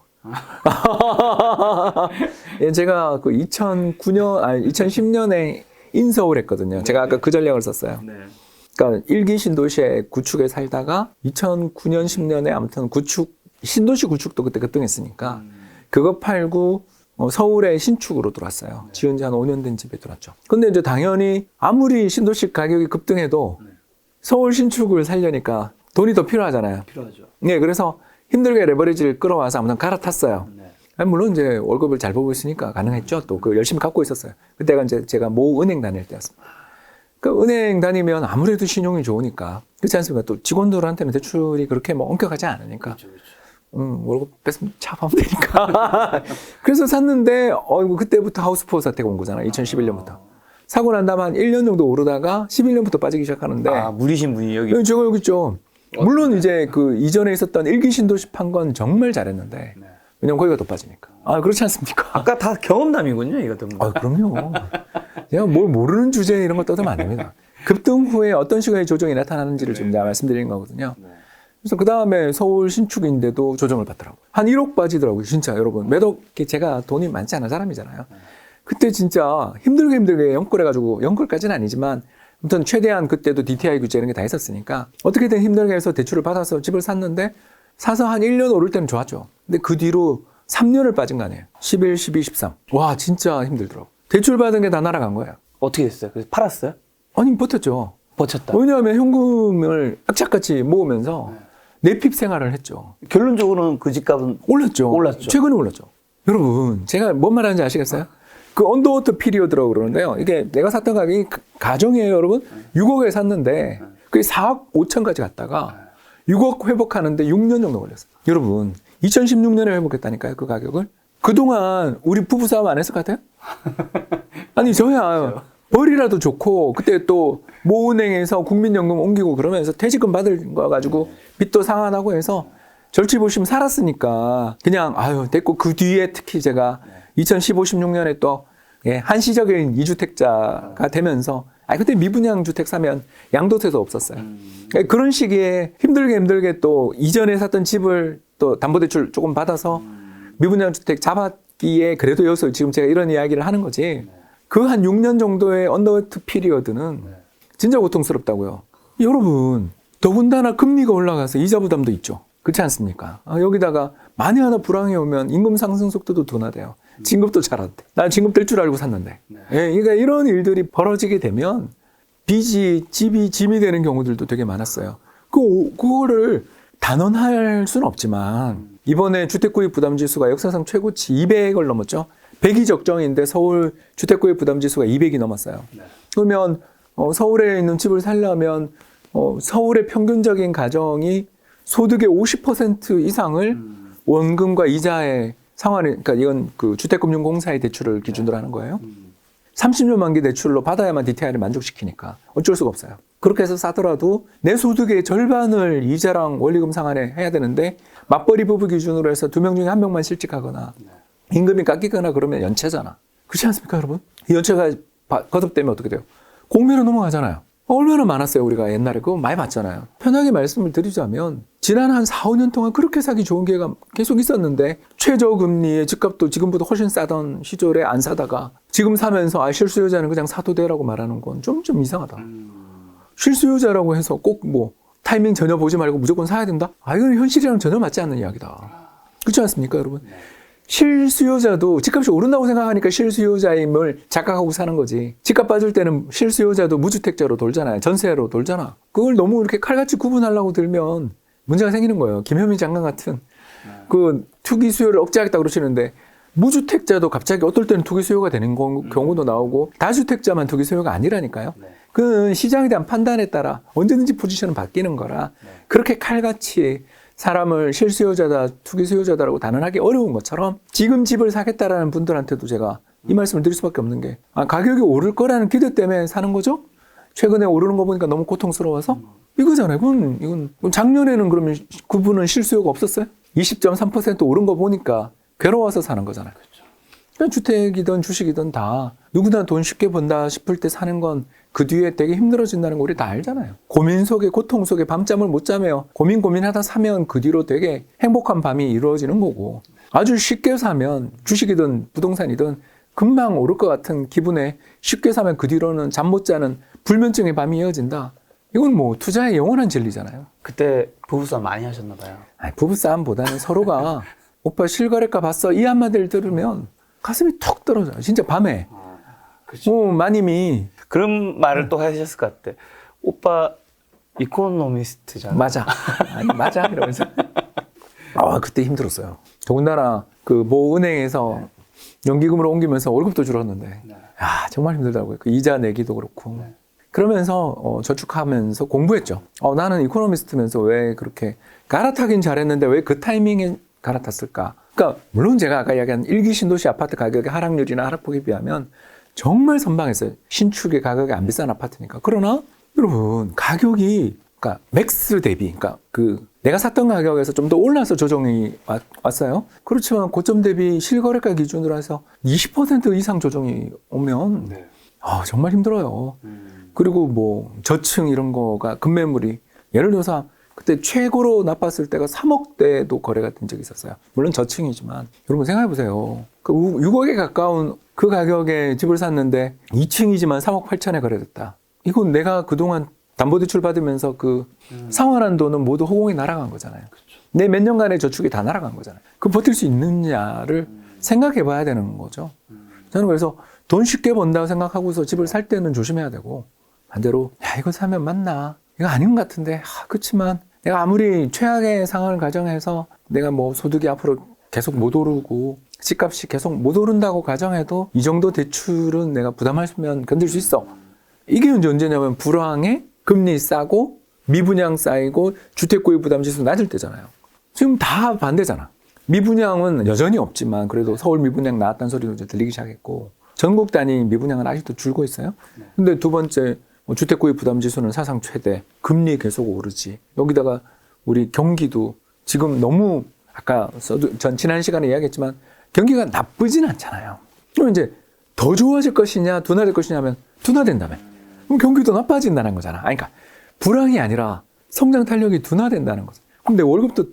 예, 제가 그 2010년에 인서울 했거든요. 제가 아까 그 전략을 썼어요. 네. 그러니까 일기 신도시의 구축에 살다가 2009년, 10년에 아무튼 신도시 구축도 그때 급등했으니까 그거 팔고 서울의 신축으로 들어왔어요. 지은 지 한 5년 된 집에 들어왔죠. 근데 이제 당연히 아무리 신도시 가격이 급등해도 서울 신축을 살려니까 돈이 더 필요하잖아요. 필요하죠. 네, 그래서 힘들게 레버리지를 끌어와서 아무튼 갈아탔어요. 네. 아니, 물론 이제 월급을 잘 벌고 있으니까 가능했죠. 또 그 열심히 갖고 있었어요. 그때가 이제 제가 모 은행 다닐 때였습니다. 그 은행 다니면 아무래도 신용이 좋으니까 그렇지 않습니까? 또 직원들한테는 대출이 그렇게 뭐 엄격하지 않으니까. 그렇죠. 월급 뺐으면 차하면 되니까. 그래서 샀는데, 그때부터 하우스포 사태가 온 거잖아. 2011년부터. 사고 난 다음에 한 1년 정도 오르다가 11년부터 빠지기 시작하는데. 물리신 분이 여기. 제가 여기 있죠. 물론 이제 그 이전에 있었던 일기 신도시 판 건 정말 잘했는데. 왜냐면 거기가 더 빠지니까. 그렇지 않습니까? 아까 다 경험담이군요, 이거 든 그럼요. 제가 뭘 모르는 주제 이런 거 떠들면 안 됩니다. 급등 후에 어떤 식의 조정이 나타나는지를 지금 제가 말씀드리는 거거든요. 그래서 그 다음에 서울 신축인데도 조정을 받더라고요. 한 1억 빠지더라고요. 진짜 여러분. 제가 돈이 많지 않은 사람이잖아요. 그때 진짜 힘들게 연끌해가지고, 연끌까지는 아니지만 아무튼 최대한 그때도 DTI 규제 이런 게 다 있었으니까 어떻게든 힘들게 해서 대출을 받아서 집을 샀는데 사서 한 1년 오를 때는 좋았죠. 근데 그 뒤로 3년을 빠진 거 아니에요. 11, 12, 13. 와, 진짜 힘들더라고. 대출 받은 게 다 날아간 거예요. 어떻게 됐어요? 그래서 팔았어요? 아니, 버텼죠. 버텼다. 왜냐하면 현금을 악착같이 모으면서 내핍 생활을 했죠. 결론적으로는 그 집값은 올랐죠. 올랐죠. 최근에 올랐죠. 여러분, 제가 뭔 말하는지 아시겠어요? 그 언더워터 피리어드라고 그러는데요. 이게 내가 샀던 가격이 가정이에요, 여러분. 6억에 샀는데 그게 4억 5천까지 갔다가 6억 회복하는데 6년 정도 걸렸어요. 여러분, 2016년에 회복했다니까요, 그 가격을. 그동안 우리 부부싸움 안 했을 것 같아요? 아니, 저야 벌이라도 좋고 그때 또 모은행에서 국민연금 옮기고 그러면서 퇴직금 받을 거 가지고 빚도 상환하고 해서 절치부심 살았으니까 그냥 아유 됐고, 그 뒤에 특히 제가 2015, 16년에 또 한시적인 2주택자가 되면서 그때 미분양 주택 사면 양도세도 없었어요. 그런 시기에 힘들게 또 이전에 샀던 집을 또 담보대출 조금 받아서 미분양 주택 잡았기에 그래도 여기서 지금 제가 이런 이야기를 하는 거지. 그 한 6년 정도의 언더워터 피리어드는 진짜 고통스럽다고요. 여러분, 더군다나 금리가 올라가서 이자 부담도 있죠. 그렇지 않습니까? 여기다가 만에 하나 불황이 오면 임금 상승 속도도 둔화돼요. 진급도 잘 안 돼. 난 진급 될 줄 알고 샀는데. 그러니까 이런 일들이 벌어지게 되면 빚이, 집이 짐이 되는 경우들도 되게 많았어요. 그거를 단언할 수는 없지만 이번에 주택구입 부담지수가 역사상 최고치 200을 넘었죠. 100이 적정인데 서울 주택구입 부담지수가 200이 넘었어요. 그러면 서울에 있는 집을 살려면 서울의 평균적인 가정이 소득의 50% 이상을 원금과 이자의 상환을, 그러니까 이건 그 주택금융공사의 대출을 기준으로 하는 거예요. 30년 만기 대출로 받아야만 DTI를 만족시키니까 어쩔 수가 없어요. 그렇게 해서 싸더라도 내 소득의 절반을 이자랑 원리금 상환에 해야 되는데 맞벌이 부부 기준으로 해서 2명 중에 1명만 실직하거나 임금이 깎이거나 그러면 연체잖아. 그렇지 않습니까, 여러분? 이 연체가 거듭되면 어떻게 돼요? 공매로 넘어가잖아요. 얼마나 많았어요, 우리가 옛날에. 그거 많이 봤잖아요. 편하게 말씀을 드리자면 지난 한 4, 5년 동안 그렇게 사기 좋은 기회가 계속 있었는데 최저금리에 집값도 지금보다 훨씬 싸던 시절에 안 사다가 지금 사면서 실수요자는 그냥 사도 돼라고 말하는 건 좀 이상하다. 실수요자라고 해서 꼭 뭐 타이밍 전혀 보지 말고 무조건 사야 된다? 이건 현실이랑 전혀 맞지 않는 이야기다. 그렇지 않습니까, 여러분? 실수요자도 집값이 오른다고 생각하니까 실수요자임을 착각하고 사는 거지. 집값 빠질 때는 실수요자도 무주택자로 돌잖아요. 전세로 돌잖아. 그걸 너무 이렇게 칼같이 구분하려고 들면 문제가 생기는 거예요. 김현미 장관 같은 그 투기 수요를 억제하겠다고 그러시는데 무주택자도 갑자기 어떨 때는 투기 수요가 되는 경우도 나오고 다주택자만 투기 수요가 아니라니까요. 그 시장에 대한 판단에 따라 언제든지 포지션은 바뀌는 거라 그렇게 칼같이 사람을 실수요자다, 투기수요자다라고 단언하기 어려운 것처럼 지금 집을 사겠다라는 분들한테도 제가 이 말씀을 드릴 수밖에 없는 게 가격이 오를 거라는 기대 때문에 사는 거죠? 최근에 오르는 거 보니까 너무 고통스러워서? 이거잖아요. 이건 작년에는 그러면 그분은 실수요가 없었어요? 20.3% 오른 거 보니까 괴로워서 사는 거잖아요. 그러니까 주택이든 주식이든 다 누구나 돈 쉽게 번다 싶을 때 사는 건 그 뒤에 되게 힘들어진다는 거 우리 다 알잖아요. 고민 속에, 고통 속에 밤잠을 못 자며 고민하다 사면 그 뒤로 되게 행복한 밤이 이루어지는 거고 아주 쉽게 사면 주식이든 부동산이든 금방 오를 것 같은 기분에 쉽게 사면 그 뒤로는 잠 못 자는 불면증의 밤이 이어진다. 이건 뭐 투자의 영원한 진리잖아요. 그때 부부싸움 많이 하셨나 봐요. 부부싸움보다는 서로가 오빠 실거래가 봤어? 이 한마디를 들으면 가슴이 턱 떨어져요. 진짜 밤에. 마님이 그런 말을 또 하셨을 것 같아. 오빠 이코노미스트잖아. 맞아. 맞아. 이러면서. 그때 힘들었어요. 더군다나 그 모 은행에서 연기금으로 옮기면서 월급도 줄었는데 정말 힘들더라고요. 그 이자 내기도 그렇고. 그러면서 저축하면서 공부했죠. 나는 이코노미스트면서 왜 그렇게 갈아타긴 잘했는데 왜 그 타이밍에 갈아탔을까? 그러니까 물론 제가 아까 이야기한 일기 신도시 아파트 가격의 하락률이나 하락폭에 비하면 정말 선방했어요. 신축의 가격이 안 비싼 아파트니까. 그러나 여러분 가격이 그러니까 맥스 대비 그러니까 그 내가 샀던 가격에서 좀 더 올라서 조정이 왔어요. 그렇지만 고점 대비 실거래가 기준으로 해서 20% 이상 조정이 오면 정말 힘들어요. 그리고 뭐 저층 이런 거가 급매물이 예를 들어서 그때 최고로 나빴을 때가 3억대도 거래가 된 적이 있었어요. 물론 저층이지만 여러분 생각해 보세요. 그 6억에 가까운 그 가격에 집을 샀는데 2층이지만 3억 8천에 거래됐다. 이건 내가 그동안 담보대출 받으면서 그 상환한 돈은 모두 허공에 날아간 거잖아요. 내 몇 년간의 저축이 다 날아간 거잖아요. 그 버틸 수 있느냐를 생각해 봐야 되는 거죠. 저는 그래서 돈 쉽게 번다고 생각하고서 집을 살 때는 조심해야 되고, 반대로 야 이거 사면 맞나? 이거 아닌 것 같은데. 그렇지만 내가 아무리 최악의 상황을 가정해서 내가 뭐 소득이 앞으로 계속 못 오르고 집값이 계속 못 오른다고 가정해도 이 정도 대출은 내가 부담하면 견딜 수 있어. 이게 언제냐면 불황에 금리 싸고 미분양 쌓이고 주택구입 부담지수 낮을 때잖아요. 지금 다 반대잖아. 미분양은 여전히 없지만 그래도 서울 미분양 나왔다는 소리도 이제 들리기 시작했고, 전국 단위 미분양은 아직도 줄고 있어요. 근데 두 번째 주택구입 부담지수는 사상 최대, 금리 계속 오르지. 여기다가 우리 경기도 지금 너무 아까 전 지난 시간에 이야기했지만 경기가 나쁘진 않잖아요. 그럼 이제 더 좋아질 것이냐 둔화될 것이냐 하면 둔화된다며. 그럼 경기도 나빠진다는 거잖아. 아니, 그러니까 불황이 아니라 성장 탄력이 둔화된다는 거죠. 그럼 내 월급도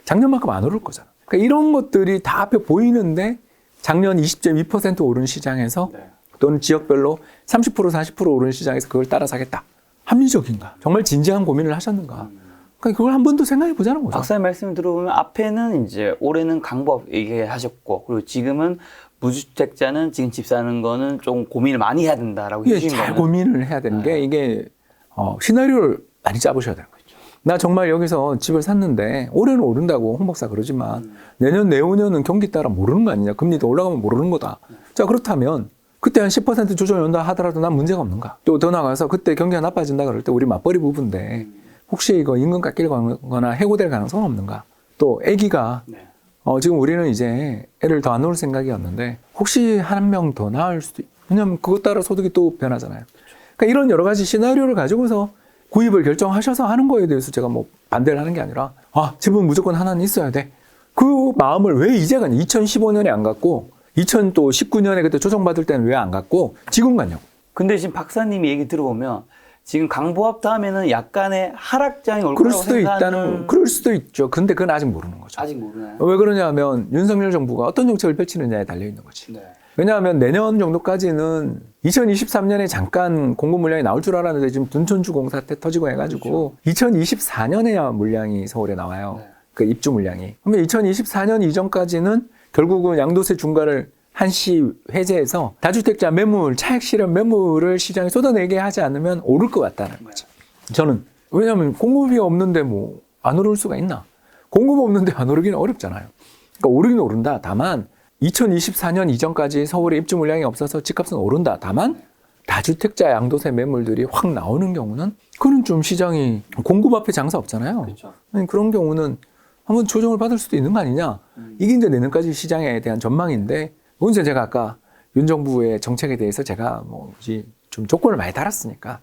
작년만큼 안 오를 거잖아. 그러니까 이런 것들이 다 앞에 보이는데 작년 20.2% 오른 시장에서 또는 지역별로 30% 40% 오른 시장에서 그걸 따라 사겠다. 합리적인가? 정말 진지한 고민을 하셨는가? 그러니까 그걸 한 번 더 생각해 보자는 거죠. 박사님 말씀을 들어보면 앞에는 이제 올해는 강보합 얘기하셨고, 그리고 지금은 무주택자는 지금 집 사는 거는 좀 고민을 많이 해야 된다라고 예, 해주신 잘 거는 고민을 해야 되는 게 이게 시나리오를 많이 짜보셔야 되는 거죠. 나 정말 여기서 집을 샀는데 올해는 오른다고 홍 박사 그러지만 내년 내후년은 경기 따라 모르는 거 아니냐. 금리도 올라가면 모르는 거다. 자, 그렇다면 그때 한 10% 조정이 온다 하더라도 난 문제가 없는가. 또 더 나가서 그때 경기가 나빠진다 그럴 때 우리 맞벌이 부부인데 혹시 이거 임금 깎일 거나 해고될 가능성은 없는가. 또 아기가 지금 우리는 이제 애를 더 안 놓을 생각이었는데 혹시 한 명 더 낳을 수도 왜냐하면 그것 따라 소득이 또 변하잖아요. 그러니까 이런 여러 가지 시나리오를 가지고서 구입을 결정하셔서 하는 거에 대해서 제가 뭐 반대를 하는 게 아니라 집은 무조건 하나는 있어야 돼. 그 마음을 왜 이제가 2015년에 안 갖고 2019년에 그때 조정받을 때는 왜 안 갖고 지금 갔냐고. 근데 지금 박사님이 얘기 들어보면 지금 강보합 다음에는 약간의 하락장이 올 그럴 거라고 수도 생각하는... 그럴 수도 있죠. 근데 그건 아직 모르는 거죠. 아직 모르나요? 왜 그러냐면 윤석열 정부가 어떤 정책을 펼치느냐에 달려 있는 거지. 네. 왜냐하면 내년 정도까지는 2023년에 잠깐 공급 물량이 나올 줄 알았는데 지금 둔촌주공 사태 터지고 해가지고 2024년에야 물량이 서울에 나와요. 네. 그 입주 물량이. 그러면 2024년 이전까지는 결국은 양도세 중과를 한시 해제해서 다주택자 매물, 차익 실현 매물을 시장에 쏟아내게 하지 않으면 오를 것 같다는 거죠. 저는 왜냐하면 공급이 없는데 뭐 안 오를 수가 있나? 공급 없는데 안 오르기는 어렵잖아요. 그러니까 오르긴 오른다. 다만 2024년 이전까지 서울에 입주 물량이 없어서 집값은 오른다. 다만 다주택자 양도세 매물들이 확 나오는 경우는 그건 좀 시장이 공급 앞에 장사 없잖아요. 그렇죠. 그런 경우는 한번 조정을 받을 수도 있는 거 아니냐. 이게 이제 내년까지 시장에 대한 전망인데 언제 제가 아까 윤 정부의 정책에 대해서 제가 좀 조건을 많이 달았으니까.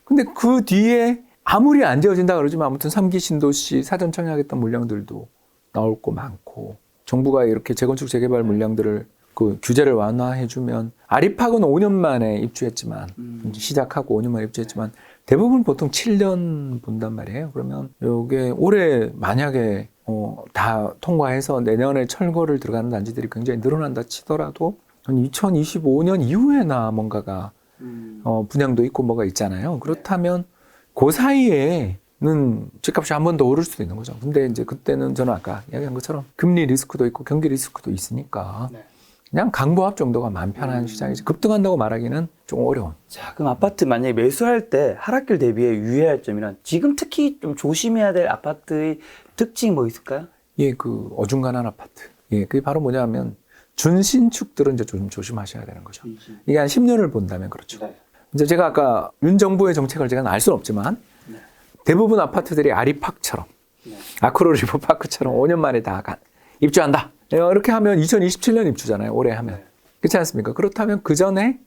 근데 그 뒤에 아무리 안 지어진다 그러지만 아무튼 3기 신도시 사전 청약했던 물량들도 나올 거 많고 정부가 이렇게 재건축 재개발 물량들을 그 규제를 완화해주면 아리팍은 5년 만에 입주했지만 시작하고 5년 만에 입주했지만 대부분 보통 7년 본단 말이에요. 그러면 이게 올해 만약에 다 통과해서 내년에 철거를 들어가는 단지들이 굉장히 늘어난다 치더라도 한 2025년 이후에나 뭔가가 분양도 있고 뭐가 있잖아요. 그렇다면 그 사이에는 집값이 한 번 더 오를 수도 있는 거죠. 근데 이제 그때는 저는 아까 이야기한 것처럼 금리 리스크도 있고 경기 리스크도 있으니까 그냥 강보합 정도가 마음 편한 시장이지 급등한다고 말하기는 좀 어려운. 자, 그럼 아파트 만약에 매수할 때 하락길 대비해 유의할 점이란 지금 특히 좀 조심해야 될 아파트의 특징이 뭐 있을까요? 예, 그 어중간한 아파트. 예, 그게 바로 뭐냐면 준신축들은 이제 좀 조심하셔야 되는 거죠. 이게 한 10년을 본다면 그렇죠. 네. 이제 제가 아까 윤 정부의 정책을 제가 알 수는 없지만 대부분 아파트들이 아리팍처럼 아크로 리버파크처럼 5년 만에 다 입주한다. 이렇게 하면 2027년 입주잖아요. 올해 하면. 그렇지 않습니까? 그렇다면 그 전에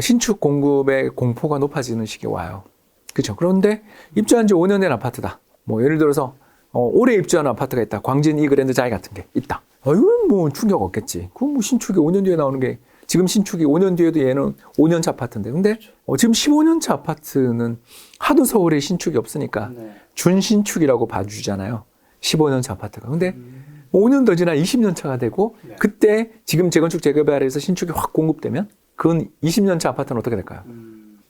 신축 공급의 공포가 높아지는 시기에 와요. 그렇죠. 그런데 입주한 지 5년 된 아파트다. 뭐 예를 들어서 올해 입주한 아파트가 있다. 광진 이그랜드 자이 같은 게 있다. 이건 뭐 충격 없겠지. 그 뭐 신축이 5년 뒤에 나오는 게 지금 신축이 5년 뒤에도 얘는 5년차 아파트인데. 근데 지금 15년차 아파트는 하도 서울에 신축이 없으니까 준신축이라고 봐주잖아요. 15년차 아파트가. 근데 5년 더 지나 20년 차가 되고 네. 그때 지금 재건축 재개발에서 신축이 확 공급되면 그건 20년 차 아파트는 어떻게 될까요?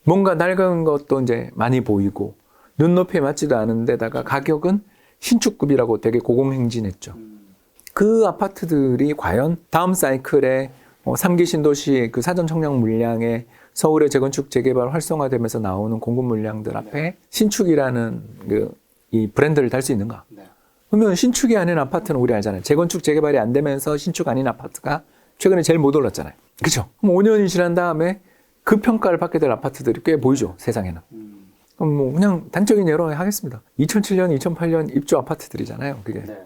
뭔가 낡은 것도 이제 많이 보이고 눈높이에 맞지도 않은 데다가 가격은 신축급이라고 되게 고공행진했죠. 그 아파트들이 과연 다음 사이클에 3기 신도시 그 사전 청약 물량에 서울의 재건축 재개발 활성화되면서 나오는 공급 물량들 앞에 신축이라는 이 브랜드를 달 수 있는가? 네. 그러면 신축이 아닌 아파트는 우리 알잖아요. 재건축 재개발이 안 되면서 신축 아닌 아파트가 최근에 제일 못 올랐잖아요. 그렇죠? 그럼 5년이 지난 다음에 그 평가를 받게 될 아파트들이 꽤 보이죠, 세상에는. 그럼 뭐 그냥 단적인 예로 하겠습니다. 2007년, 2008년 입주 아파트들이잖아요. 그게. 네.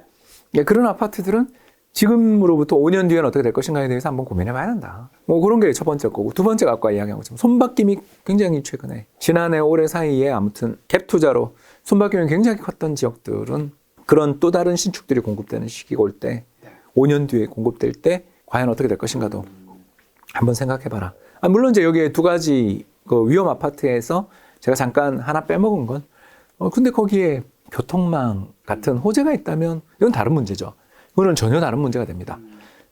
예, 그런 아파트들은 지금으로부터 5년 뒤에는 어떻게 될 것인가에 대해서 한번 고민해 봐야 한다. 뭐 그런 게 첫 번째 거고, 두 번째가 아까 이야기한 것처럼 손바뀜이 굉장히 최근에 지난해 올해 사이에 아무튼 갭 투자로 손바뀜이 굉장히 컸던 지역들은 그런 또 다른 신축들이 공급되는 시기가 올 때 5년 뒤에 공급될 때 과연 어떻게 될 것인가도 한번 생각해 봐라. 물론 이제 여기에 두 가지 그 위험 아파트에서 제가 잠깐 하나 빼먹은 건 근데 거기에 교통망 같은 호재가 있다면 이건 다른 문제죠. 이거는 전혀 다른 문제가 됩니다.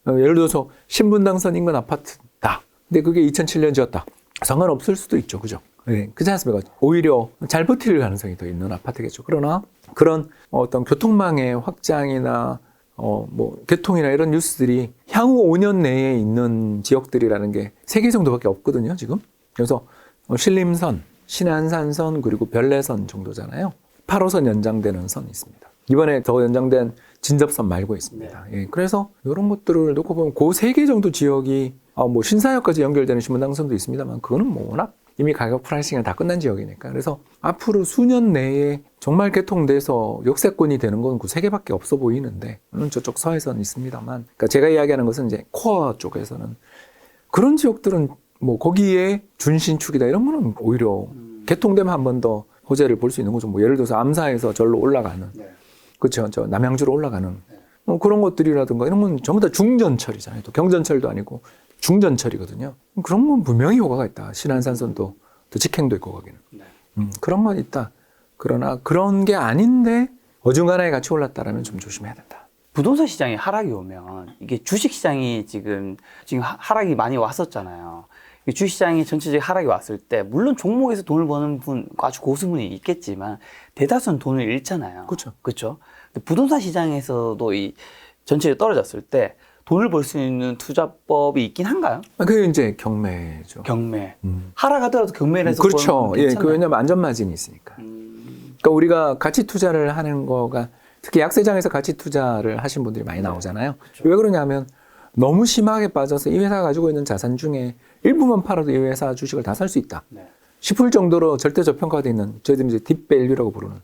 예를 들어서 신분당선 인근 아파트다. 근데 그게 2007년 지었다. 상관없을 수도 있죠. 그죠? 네, 그렇지 않습니까? 오히려 잘 버틸 가능성이 더 있는 아파트겠죠. 그러나 그런 어떤 교통망의 확장이나 뭐 교통이나 이런 뉴스들이 향후 5년 내에 있는 지역들이라는 게 3개 정도밖에 없거든요, 지금. 그래서 신림선, 신안산선 그리고 별내선 정도잖아요. 8호선 연장되는 선이 있습니다. 이번에 더 연장된 진접선 말고 있습니다. 예, 그래서 이런 것들을 놓고 보면 그 3개 정도 지역이 뭐 신사역까지 연결되는 신분당선도 있습니다만 그거는 뭐 워낙 이미 가격 프라이싱이 다 끝난 지역이니까. 그래서 앞으로 수년 내에 정말 개통돼서 역세권이 되는 건 그 3개밖에 없어 보이는데, 물론 저쪽 서해선 있습니다만, 그러니까 제가 이야기하는 것은 이제 코어 쪽에서는 그런 지역들은 뭐 거기에 준신축이다 이런 거는 오히려 개통되면 한 번 더 호재를 볼 수 있는 거죠. 뭐 예를 들어서 암사에서 절로 올라가는, 그렇죠, 저 남양주로 올라가는 뭐 그런 것들이라든가 이런 건 전부 다 중전철이잖아요. 또 경전철도 아니고 중전철이거든요. 그런 건 분명히 효과가 있다. 신안산선도 또 직행도 있고 거기는. 그런 건 있다. 그러나 그런 게 아닌데 어중간하게 같이 올랐다라면 좀 조심해야 된다. 부동산 시장에 하락이 오면 이게 주식 시장이 지금 하락이 많이 왔었잖아요. 이 주식 시장이 전체적인 하락이 왔을 때 물론 종목에서 돈을 버는 분 아주 고수분이 있겠지만 대다수는 돈을 잃잖아요. 그렇죠. 그렇죠. 근데 부동산 시장에서도 이 전체가 떨어졌을 때 돈을 벌 수 있는 투자법이 있긴 한가요? 그게 이제 경매죠. 경매. 하락하더라도 경매를 해서 그렇죠. 벌면 예, 괜찮아요? 그 왜냐면 안전마진이 있으니까. 그러니까 우리가 가치 투자를 하는 거가 특히 약세장에서 가치 투자를 하신 분들이 많이 나오잖아요. 그렇죠. 왜 그러냐면 너무 심하게 빠져서 이 회사가 가지고 있는 자산 중에 일부만 팔아도 이 회사 주식을 다 살 수 있다 싶을 정도로 절대 저평가되어 있는, 저희들이 이제 딥밸류라고 부르는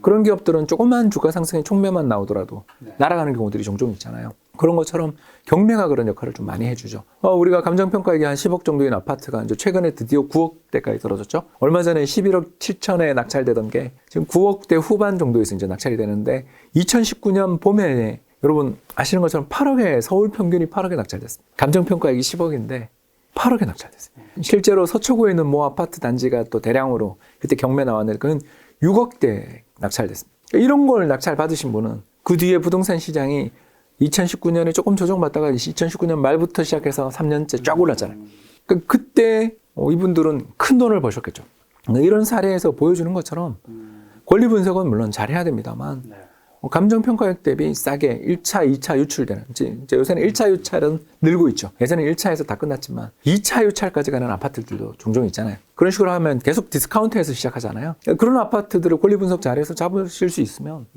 그런 기업들은 조그만 주가 상승의 촉매만 나오더라도 날아가는 경우들이 종종 있잖아요. 그런 것처럼 경매가 그런 역할을 좀 많이 해주죠. 우리가 감정평가액이 한 10억 정도인 아파트가 이제 최근에 드디어 9억대까지 떨어졌죠. 얼마 전에 11억 7천에 낙찰되던 게 지금 9억대 후반 정도에서 이제 낙찰이 되는데 2019년 봄에 여러분 아시는 것처럼 8억에 서울 평균이 8억에 낙찰됐습니다. 감정평가액이 10억인데 8억에 낙찰됐습니다. 실제로 서초구에 있는 모 아파트 단지가 또 대량으로 그때 경매 나왔는데 그건 6억대 낙찰됐습니다. 이런 걸 낙찰 받으신 분은 그 뒤에 부동산 시장이 2019년에 조금 조정받다가 2019년 말부터 시작해서 3년째 쫙 올랐잖아요. 그러니까 그때 이분들은 큰 돈을 버셨겠죠. 이런 사례에서 보여주는 것처럼 권리 분석은 물론 잘해야 됩니다만 감정평가액 대비 싸게 1차, 2차 유출되는, 이제 요새는 1차 유찰은 늘고 있죠. 예전에 1차에서 다 끝났지만 2차 유찰까지 가는 아파트들도 종종 있잖아요. 그런 식으로 하면 계속 디스카운트해서 시작하잖아요. 그런 아파트들을 권리 분석 잘해서 잡으실 수 있으면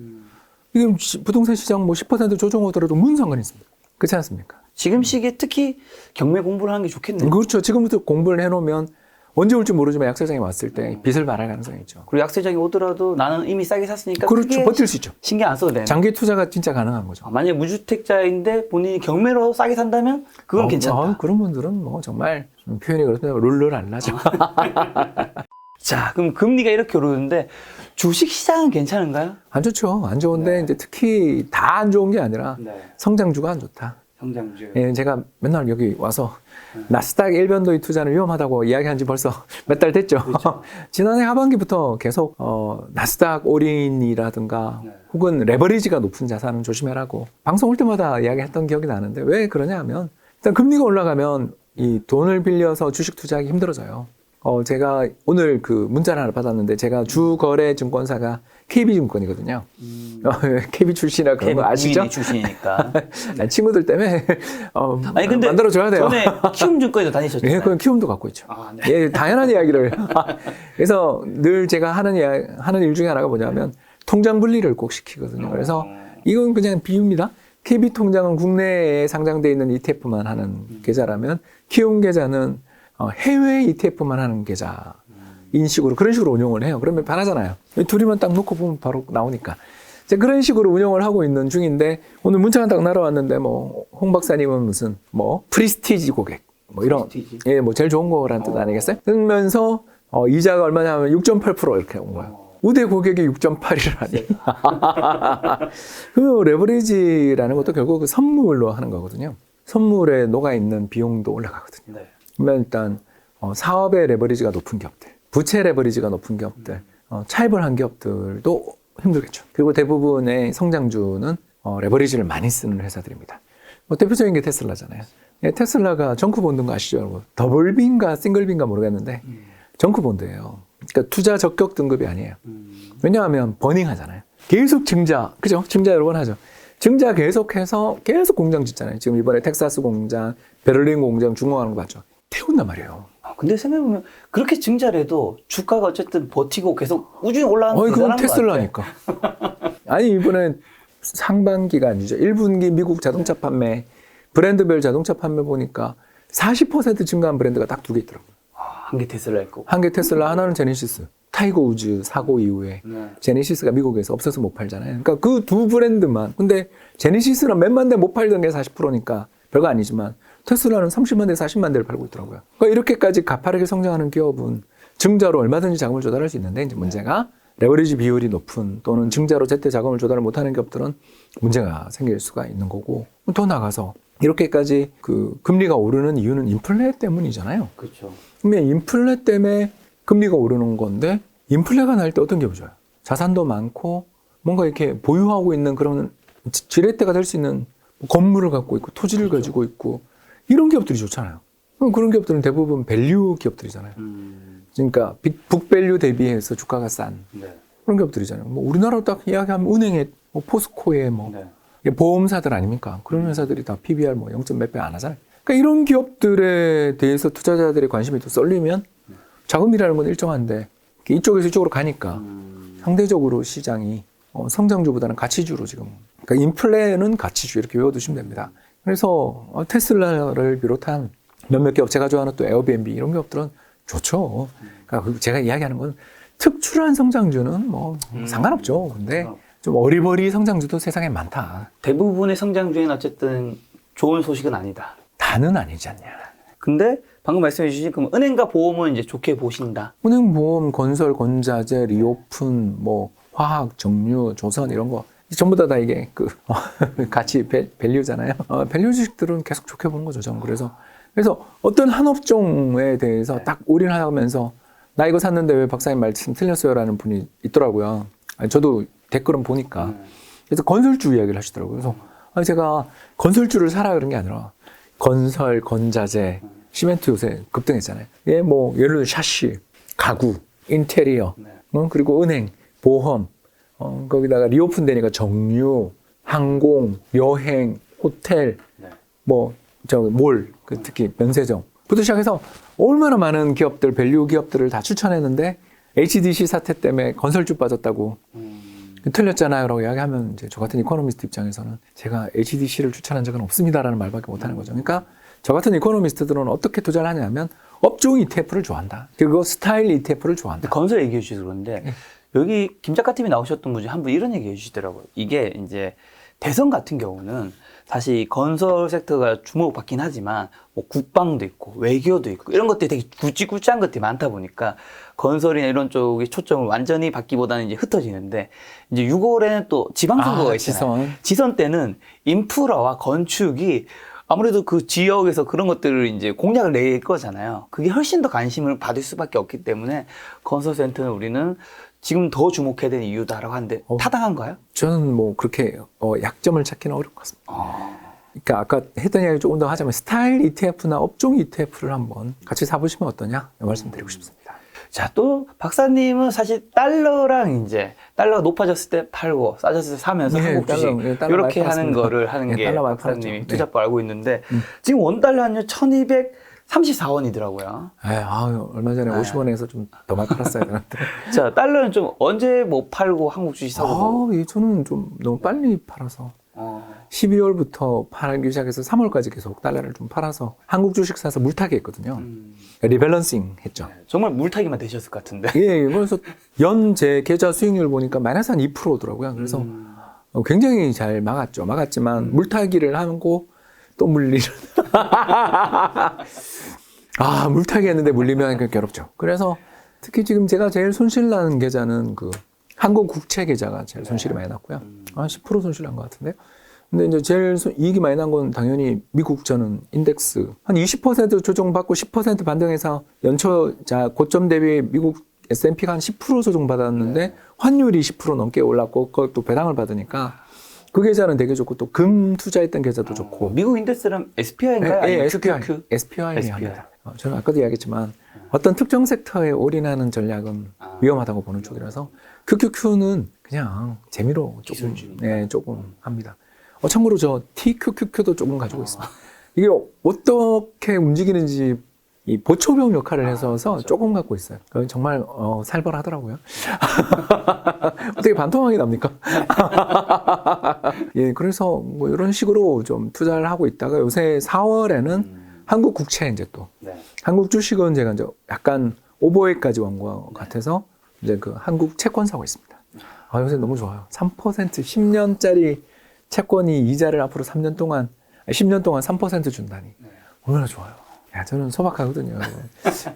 이게 부동산 시장 뭐 10% 조정하더라도 무슨 상관이 있습니까? 그렇지 않습니까? 지금 시기에 특히 경매 공부를 하는 게 좋겠네요. 그렇죠. 지금부터 공부를 해놓으면 언제 올지 모르지만 약세장이 왔을 때 빚을 발할 가능성이 있죠. 그리고 약세장이 오더라도 나는 이미 싸게 샀으니까 그렇죠. 버틸 수 있죠. 신경 안 써도 되는. 장기 투자가 진짜 가능한 거죠. 만약에 무주택자인데 본인이 경매로 싸게 산다면 그건 괜찮다. 그런 분들은 뭐 정말 표현이 그렇다면 룰을 안 나죠. 자, 그럼 금리가 이렇게 오르는데 주식 시장은 괜찮은가요? 안 좋죠. 안 좋은데 이제 특히 다 안 좋은 게 아니라 성장주가 안 좋다. 성장주. 예, 제가 맨날 여기 와서 나스닥 일변도의 투자는 위험하다고 이야기한 지 벌써 몇 달 됐죠. 그렇죠. 지난해 하반기부터 계속 나스닥 올인이라든가 네. 혹은 레버리지가 높은 자산은 조심해라고 방송 올 때마다 이야기했던 기억이 나는데 왜 그러냐 하면 일단 금리가 올라가면 이 돈을 빌려서 주식 투자하기 힘들어져요. 제가 오늘 그 문자를 하나 받았는데 제가 주거래 증권사가 KB증권이거든요. KB 출신이라 그런 거 아시죠? 국민의 출신이니까. 아니, 친구들 때문에 아니 근데 만들어줘야 돼요. 전에 키움증권에도 다니셨잖아요. 예, 그건 키움도 갖고 있죠. 아, 네. 예, 당연한 이야기를. 그래서 늘 제가 하는 일 중에 하나가 뭐냐면 통장 분리를 꼭 시키거든요. 그래서 이건 그냥 비유입니다. KB 통장은 국내에 상장되어 있는 ETF만 하는 계좌라면 키움 계좌는 해외 ETF만 하는 계좌. 인식으로 그런 식으로 운영을 해요. 그러면 편하잖아요. 둘이만 딱 놓고 보면 바로 나오니까. 이제 그런 식으로 운영을 하고 있는 중인데 오늘 문자가 딱 날아왔는데 뭐 홍 박사님은 무슨 뭐 프리스티지 고객 뭐 이런 프리스티지? 예, 뭐 제일 좋은 거라는 뜻 아니겠어요? 쓰면서 이자가 얼마냐면 6.8% 이렇게 온 거예요. 우대 고객이 6.8이라니. 그 레버리지라는 것도 결국 그 선물로 하는 거거든요. 선물에 녹아 있는 비용도 올라가거든요. 네. 그러면 일단 사업의 레버리지가 높은 기업들, 부채 레버리지가 높은 기업들, 차입을 한 기업들도 힘들겠죠. 그리고 대부분의 성장주는 레버리지를 많이 쓰는 회사들입니다. 대표적인 게 테슬라잖아요. 예, 테슬라가 정크본드인 거 아시죠? 여러분? 더블빈가 싱글빈가 모르겠는데 정크본드예요. 그러니까 투자 적격 등급이 아니에요. 왜냐하면 버닝하잖아요. 계속 증자, 그죠? 증자 여러 번 하죠. 증자 계속해서 계속 공장 짓잖아요. 지금 이번에 텍사스 공장, 베를린 공장 중공하는 거 봤죠? 태운단 말이에요. 근데 생각해보면 그렇게 증자를 해도 주가가 어쨌든 버티고 계속 꾸준히 올라가는 게 그건 대단한 것 테슬라니까. 아니 이번에 상반기가 아니죠. 1분기 미국 자동차 판매, 브랜드별 자동차 판매 보니까 40% 증가한 브랜드가 딱 두 개 있더라고요. 한 개 테슬라 있고. 한 개 테슬라, 하나는 제네시스. 타이거 우즈 사고 이후에 네. 제네시스가 미국에서 없어서 못 팔잖아요. 그러니까 그 두 브랜드만. 근데 제네시스는 몇만 대 못 팔던 게 40%니까 별거 아니지만 테슬라는 30만 대, 40만 대를 팔고 있더라고요. 그러니까 이렇게까지 가파르게 성장하는 기업은 증자로 얼마든지 자금을 조달할 수 있는데 이제 문제가 레버리지 비율이 높은 또는 증자로 제때 자금을 조달을 못하는 기업들은 문제가 생길 수가 있는 거고 더 나가서 이렇게까지 그 금리가 오르는 이유는 인플레 때문이잖아요. 그렇죠. 그러면 인플레 때문에 금리가 오르는 건데 인플레가 날 때 어떤 기업이 좋아요? 자산도 많고 뭔가 이렇게 보유하고 있는 그런 지렛대가 될 수 있는 건물을 갖고 있고 토지를 가지고 있고 이런 기업들이 좋잖아요. 그럼 그런 기업들은 대부분 밸류 기업들이잖아요. 그러니까 북밸류 대비해서 주가가 싼 네. 그런 기업들이잖아요. 뭐 우리나라로 딱 이야기하면 은행에 뭐 포스코에 뭐 네. 보험사들 아닙니까? 그런 회사들이 다 PBR 뭐 0. 몇 배 안 하잖아요. 그러니까 이런 기업들에 대해서 투자자들의 관심이 또 쏠리면 자금이라는 건 일정한데 이쪽에서 이쪽으로 가니까 상대적으로 시장이 성장주보다는 가치주로 지금. 그러니까 인플레는 가치주 이렇게 외워두시면 됩니다. 그래서 테슬라를 비롯한 몇몇 기업, 제가 좋아하는 또 에어비앤비 이런 기업들은 좋죠. 그러니까 제가 이야기하는 건 특출한 성장주는 뭐 상관없죠. 근데 좀 어리버리 성장주도 세상에 많다. 대부분의 성장주에는 어쨌든 좋은 소식은 아니다. 다는 아니지 않냐. 근데 방금 말씀해 주신 그럼 은행과 보험은 이제 좋게 보신다. 은행, 보험, 건설, 건자재, 리오픈, 뭐 화학, 정유, 조선 이런 거 전부 다 이게 그 가치 밸류잖아요. 밸류 주식들은 계속 좋게 보는 거죠. 저는 그래서 어떤 한 업종에 대해서 딱 올인하면서 나 이거 샀는데 왜 박사님 말씀 틀렸어요라는 분이 있더라고요. 아니, 저도 댓글은 보니까 그래서 건설주 이야기를 하시더라고요. 그래서 제가 건설주를 사라 그런 게 아니라 건설, 건자재, 시멘트 요새 급등했잖아요. 예, 뭐 예를 들어 샤시, 가구, 인테리어, 그리고 은행, 보험, 거기다가 리오픈 되니까 정유, 항공, 여행, 호텔, 뭐 몰, 특히 면세점부터 시작해서 얼마나 많은 기업들, 밸류 기업들을 다 추천했는데 HDC 사태 때문에 건설주 빠졌다고 틀렸잖아요 라고 이야기하면 이제 저 같은 이코노미스트 입장에서는 제가 HDC를 추천한 적은 없습니다라는 말밖에 못하는 거죠. 그러니까 저 같은 이코노미스트들은 어떻게 투자를 하냐면 업종 ETF를 좋아한다. 그리고 스타일 ETF를 좋아한다. 건설 얘기해 주셔서 그런데 여기 김 작가 TV 나오셨던 분 중에 한 분 이런 얘기 해주시더라고요. 이게 이제 대선 같은 경우는 사실 이 건설 섹터가 주목받긴 하지만 뭐 국방도 있고 외교도 있고 이런 것들이 되게 굵직굵직한 것들이 많다 보니까 건설이나 이런 쪽의 초점을 완전히 받기보다는 이제 흩어지는데 이제 6월에는 또 지방선거가 있잖아요. 지선 때는 인프라와 건축이 아무래도 그 지역에서 그런 것들을 이제 공약을 낼 거잖아요. 그게 훨씬 더 관심을 받을 수밖에 없기 때문에 건설센터는 우리는 지금 더 주목해야 되는 이유다라고 하는데 타당한가요? 저는 뭐 그렇게 약점을 찾기는 어려울 것 같습니다. 그러니까 아까 했던 이야기 조금 더 하자면 스타일 ETF나 업종 ETF를 한번 같이 사보시면 어떠냐 말씀드리고 싶습니다. 자, 또 박사님은 사실 달러랑 이제 달러가 높아졌을 때 팔고 싸졌을 때 사면서 한국 주식 달러 이렇게 하는 거를 하는 게 박사님이 투자법 알고 있는데 지금 원달러 환율 1234원이더라고요. 얼마 전에 50원에서 좀 더 많이 팔았어야 되는데. 자, 달러는 좀 언제 뭐 팔고 한국 주식 사고? 저는 좀 너무 빨리 팔아서 12월부터 팔기 시작해서 3월까지 계속 달러를 좀 팔아서 한국 주식 사서 물타기 했거든요. 리밸런싱 했죠. 정말 물타기만 되셨을 것 같은데. 예, 그래서 연 제 계좌 수익률 보니까 마이너스 한 2%더라고요. 그래서 굉장히 잘 막았죠. 막았지만 물타기를 하고 또 물리는. 물타기 했는데 물리면 괴롭죠. 그래서 특히 지금 제가 제일 손실 나는 계좌는 그 한국 국채 계좌가 제일 손실이 많이 났고요. 한 10% 손실 난 것 같은데요. 근데 이제 제일 이익이 많이 난 건 당연히 미국 저는 인덱스 한 20% 조정받고 10% 반등해서 연초 고점 대비 미국 S&P가 한 10% 조정받았는데 환율이 10% 넘게 올랐고 그것도 배당을 받으니까 그 계좌는 되게 좋고 또 금 투자했던 계좌도 좋고. 미국 인덱스는 SPY인가요? 네, SPY 합니다. 저는 아까도 이야기했지만 어떤 특정 섹터에 올인하는 전략은 위험하다고 보는 쪽이라서 QQQ는 그냥 재미로 조금 합니다. 참고로 저 TQQQ도 조금 가지고 있습니다. 이게 어떻게 움직이는지 이 보초병 역할을 해서 조금 갖고 있어요. 정말 살벌하더라고요. 어떻게 반토막이 납니까? 예, 그래서 뭐 이런 식으로 좀 투자를 하고 있다가 요새 4월에는 한국 국채 이제 또 한국 주식은 제가 이제 약간 오버웨이까지 온 것 같아서 이제 그 한국 채권 사고 있습니다. 요새 너무 좋아요. 3% 10년짜리 채권이 이자를 앞으로 10년 동안 3% 준다니 얼마나 좋아요. 저는 소박하거든요.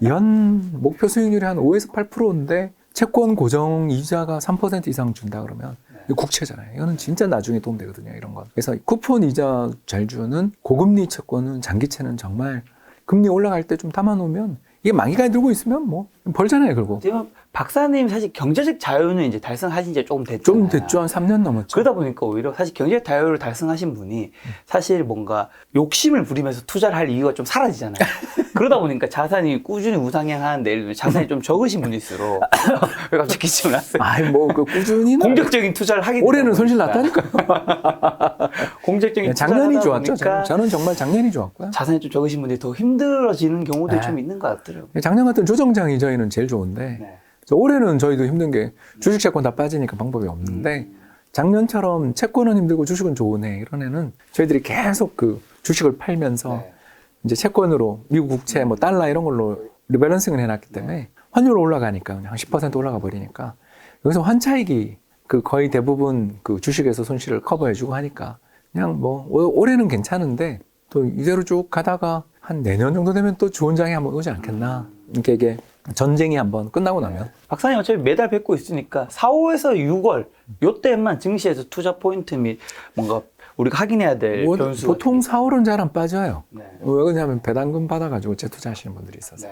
연 목표 수익률이 한 5에서 8%인데 채권 고정 이자가 3% 이상 준다 그러면 국채잖아요. 이거는 진짜 나중에 도움 되거든요. 이런 건. 그래서 쿠폰 이자 잘 주는 고금리 채권은 장기채는 정말 금리 올라갈 때 좀 담아놓으면 이게 만기까지 들고 있으면 뭐 벌잖아요, 결국. 지금 박사님 사실 경제적 자유는 이제 달성하신 지 조금 됐잖아요. 좀 됐죠. 한 3년 넘었죠. 그러다 보니까 오히려 사실 경제적 자유를 달성하신 분이 사실 뭔가 욕심을 부리면서 투자를 할 이유가 좀 사라지잖아요. 그러다 보니까 자산이 꾸준히 우상향하는데 예를 들면 자산이 좀 적으신 분일수록 왜 갑자기 기침을 하세요? 꾸준히 공격적인 투자를 하게 되다 올해는 손실 났다니까요. 공격적인 작년이 좋았죠. 저는 정말 작년이 좋았고요. 자산이 좀 적으신 분들이 더 힘들어지는 경우도 좀 있는 것 같더라고요. 작년 같은 조정장이 저희는 제일 좋은데 올해는 저희도 힘든 게 주식 채권 다 빠지니까 방법이 없는데 작년처럼 채권은 힘들고 주식은 좋은 해 이런 해는 저희들이 계속 그 주식을 팔면서 이제 채권으로 미국 국채 뭐 달러 이런 걸로 리밸런싱을 해놨기 때문에 환율 올라가니까 그냥 10% 올라가 버리니까 여기서 환차익이 그 거의 대부분 그 주식에서 손실을 커버해주고 하니까 그냥 뭐 올해는 괜찮은데 또 이대로 쭉 가다가 한 내년 정도 되면 또 좋은 장이 한번 오지 않겠나. 이게 전쟁이 한번 끝나고 나면. 박사님 어차피 매달 뵙고 있으니까 4월에서 6월 요때만 증시에서 투자 포인트 및 뭔가 우리가 확인해야 될 변수. 보통 4월은 잘 안 빠져요. 왜 그러냐면 배당금 받아가지고 재투자하시는 분들이 있어서.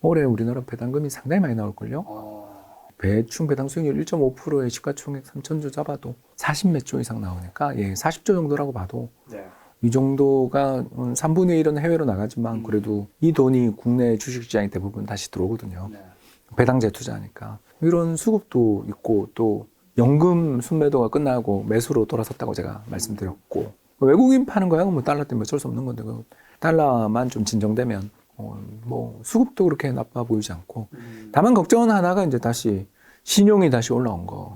올해 우리나라 배당금이 상당히 많이 나올걸요. 대충 배당 수익률 1.5%에 시가총액 3,000조 잡아도 40몇 조 이상 나오니까 40조 정도라고 봐도 이 정도가 3분의 1은 해외로 나가지만 그래도 이 돈이 국내 주식시장에 대부분 다시 들어오거든요. 배당 재투자하니까. 이런 수급도 있고 또 연금 순매도가 끝나고 매수로 돌아섰다고 제가 말씀드렸고 외국인 파는 거야 뭐 달러 때문에 어쩔 수 없는 건데 달러만 좀 진정되면 뭐 수급도 그렇게 나빠 보이지 않고 다만 걱정은 하나가 이제 다시 신용이 다시 올라온 거.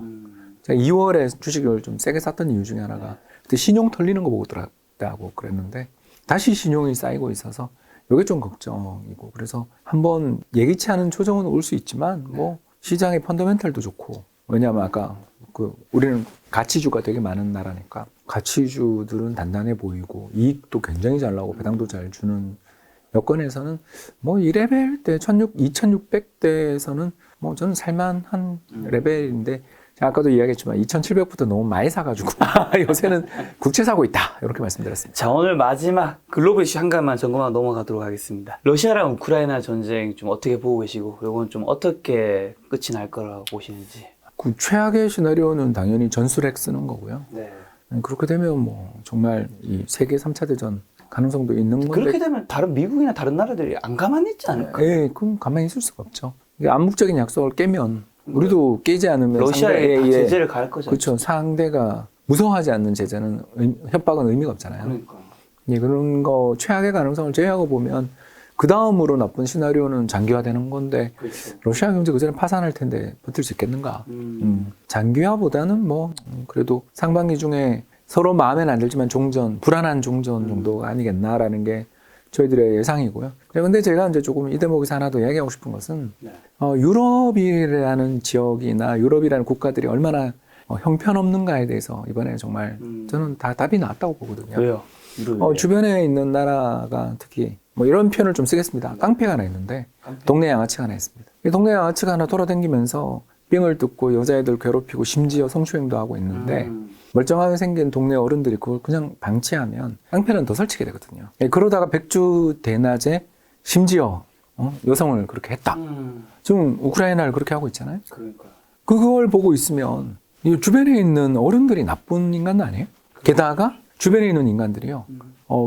제가 2월에 주식을 좀 세게 샀던 이유 중에 하나가 그때 신용 털리는 거 보고 들었다고 그랬는데 다시 신용이 쌓이고 있어서 이게 좀 걱정이고 그래서 한번 예기치 않은 조정은 올 수 있지만 뭐 시장의 펀더멘탈도 좋고 왜냐하면 아까 우리는 가치주가 되게 많은 나라니까 가치주들은 단단해 보이고 이익도 굉장히 잘 나오고 배당도 잘 주는 여건에서는 뭐 이 레벨대 2600대에서는 뭐 저는 살만한 레벨인데 제가 아까도 이야기했지만 2700부터 너무 많이 사가지고 요새는 국채 사고 있다 이렇게 말씀드렸습니다. 자, 오늘 마지막 글로벌 이슈 한 가지만 점검하고 넘어가도록 하겠습니다. 러시아랑 우크라이나 전쟁 좀 어떻게 보고 계시고, 이건 좀 어떻게 끝이 날 거라고 보시는지. 그 최악의 시나리오는 당연히 전술핵 쓰는 거고요. 네. 그렇게 되면 뭐 정말 이 세계 3차 대전 가능성도 있는 건데 그렇게 되면 다른 미국이나 다른 나라들이 안 가만히 있지 않을까? 예, 그럼 가만히 있을 수가 없죠. 이게 암묵적인 약속을 깨면 우리도 깨지 않으면 러시아에 다 상대의- 제재를 가할 거잖아요. 그렇죠. 상대가 무서워하지 않는 제재는 협박은 의미가 없잖아요. 그러니까. 예, 그런 거 최악의 가능성을 제외하고 보면 그 다음으로 나쁜 시나리오는 장기화되는 건데 그렇죠. 러시아 경제 그전에 파산할 텐데 버틸 수 있겠는가? 장기화보다는 뭐 그래도 상반기 중에 서로 마음에는 안 들지만 종전, 불안한 종전 정도가 아니겠나라는 게 저희들의 예상이고요. 그런데 제가 이제 조금 이 대목에서 하나 더 이야기하고 싶은 것은 네. 유럽이라는 지역이나 유럽이라는 국가들이 얼마나 형편없는가에 대해서 이번에 정말 저는 다 답이 나왔다고 보거든요. 왜요? 주변에 있는 나라가 특히 뭐 이런 표현을 좀 쓰겠습니다. 깡패가 하나 있는데 동네 양아치가 하나 있습니다. 이 동네 양아치가 하나 돌아다니면서 삥을 뜯고 여자애들 괴롭히고 심지어 성추행도 하고 있는데 멀쩡하게 생긴 동네 어른들이 그걸 그냥 방치하면 깡패는 더 설치게 되거든요. 그러다가 백주대낮에 심지어 여성을 그렇게 했다. 지금 우크라이나를 그렇게 하고 있잖아요. 그러니까. 그걸 보고 있으면 이 주변에 있는 어른들이 나쁜 인간 아니에요? 게다가 주변에 있는 인간들이요.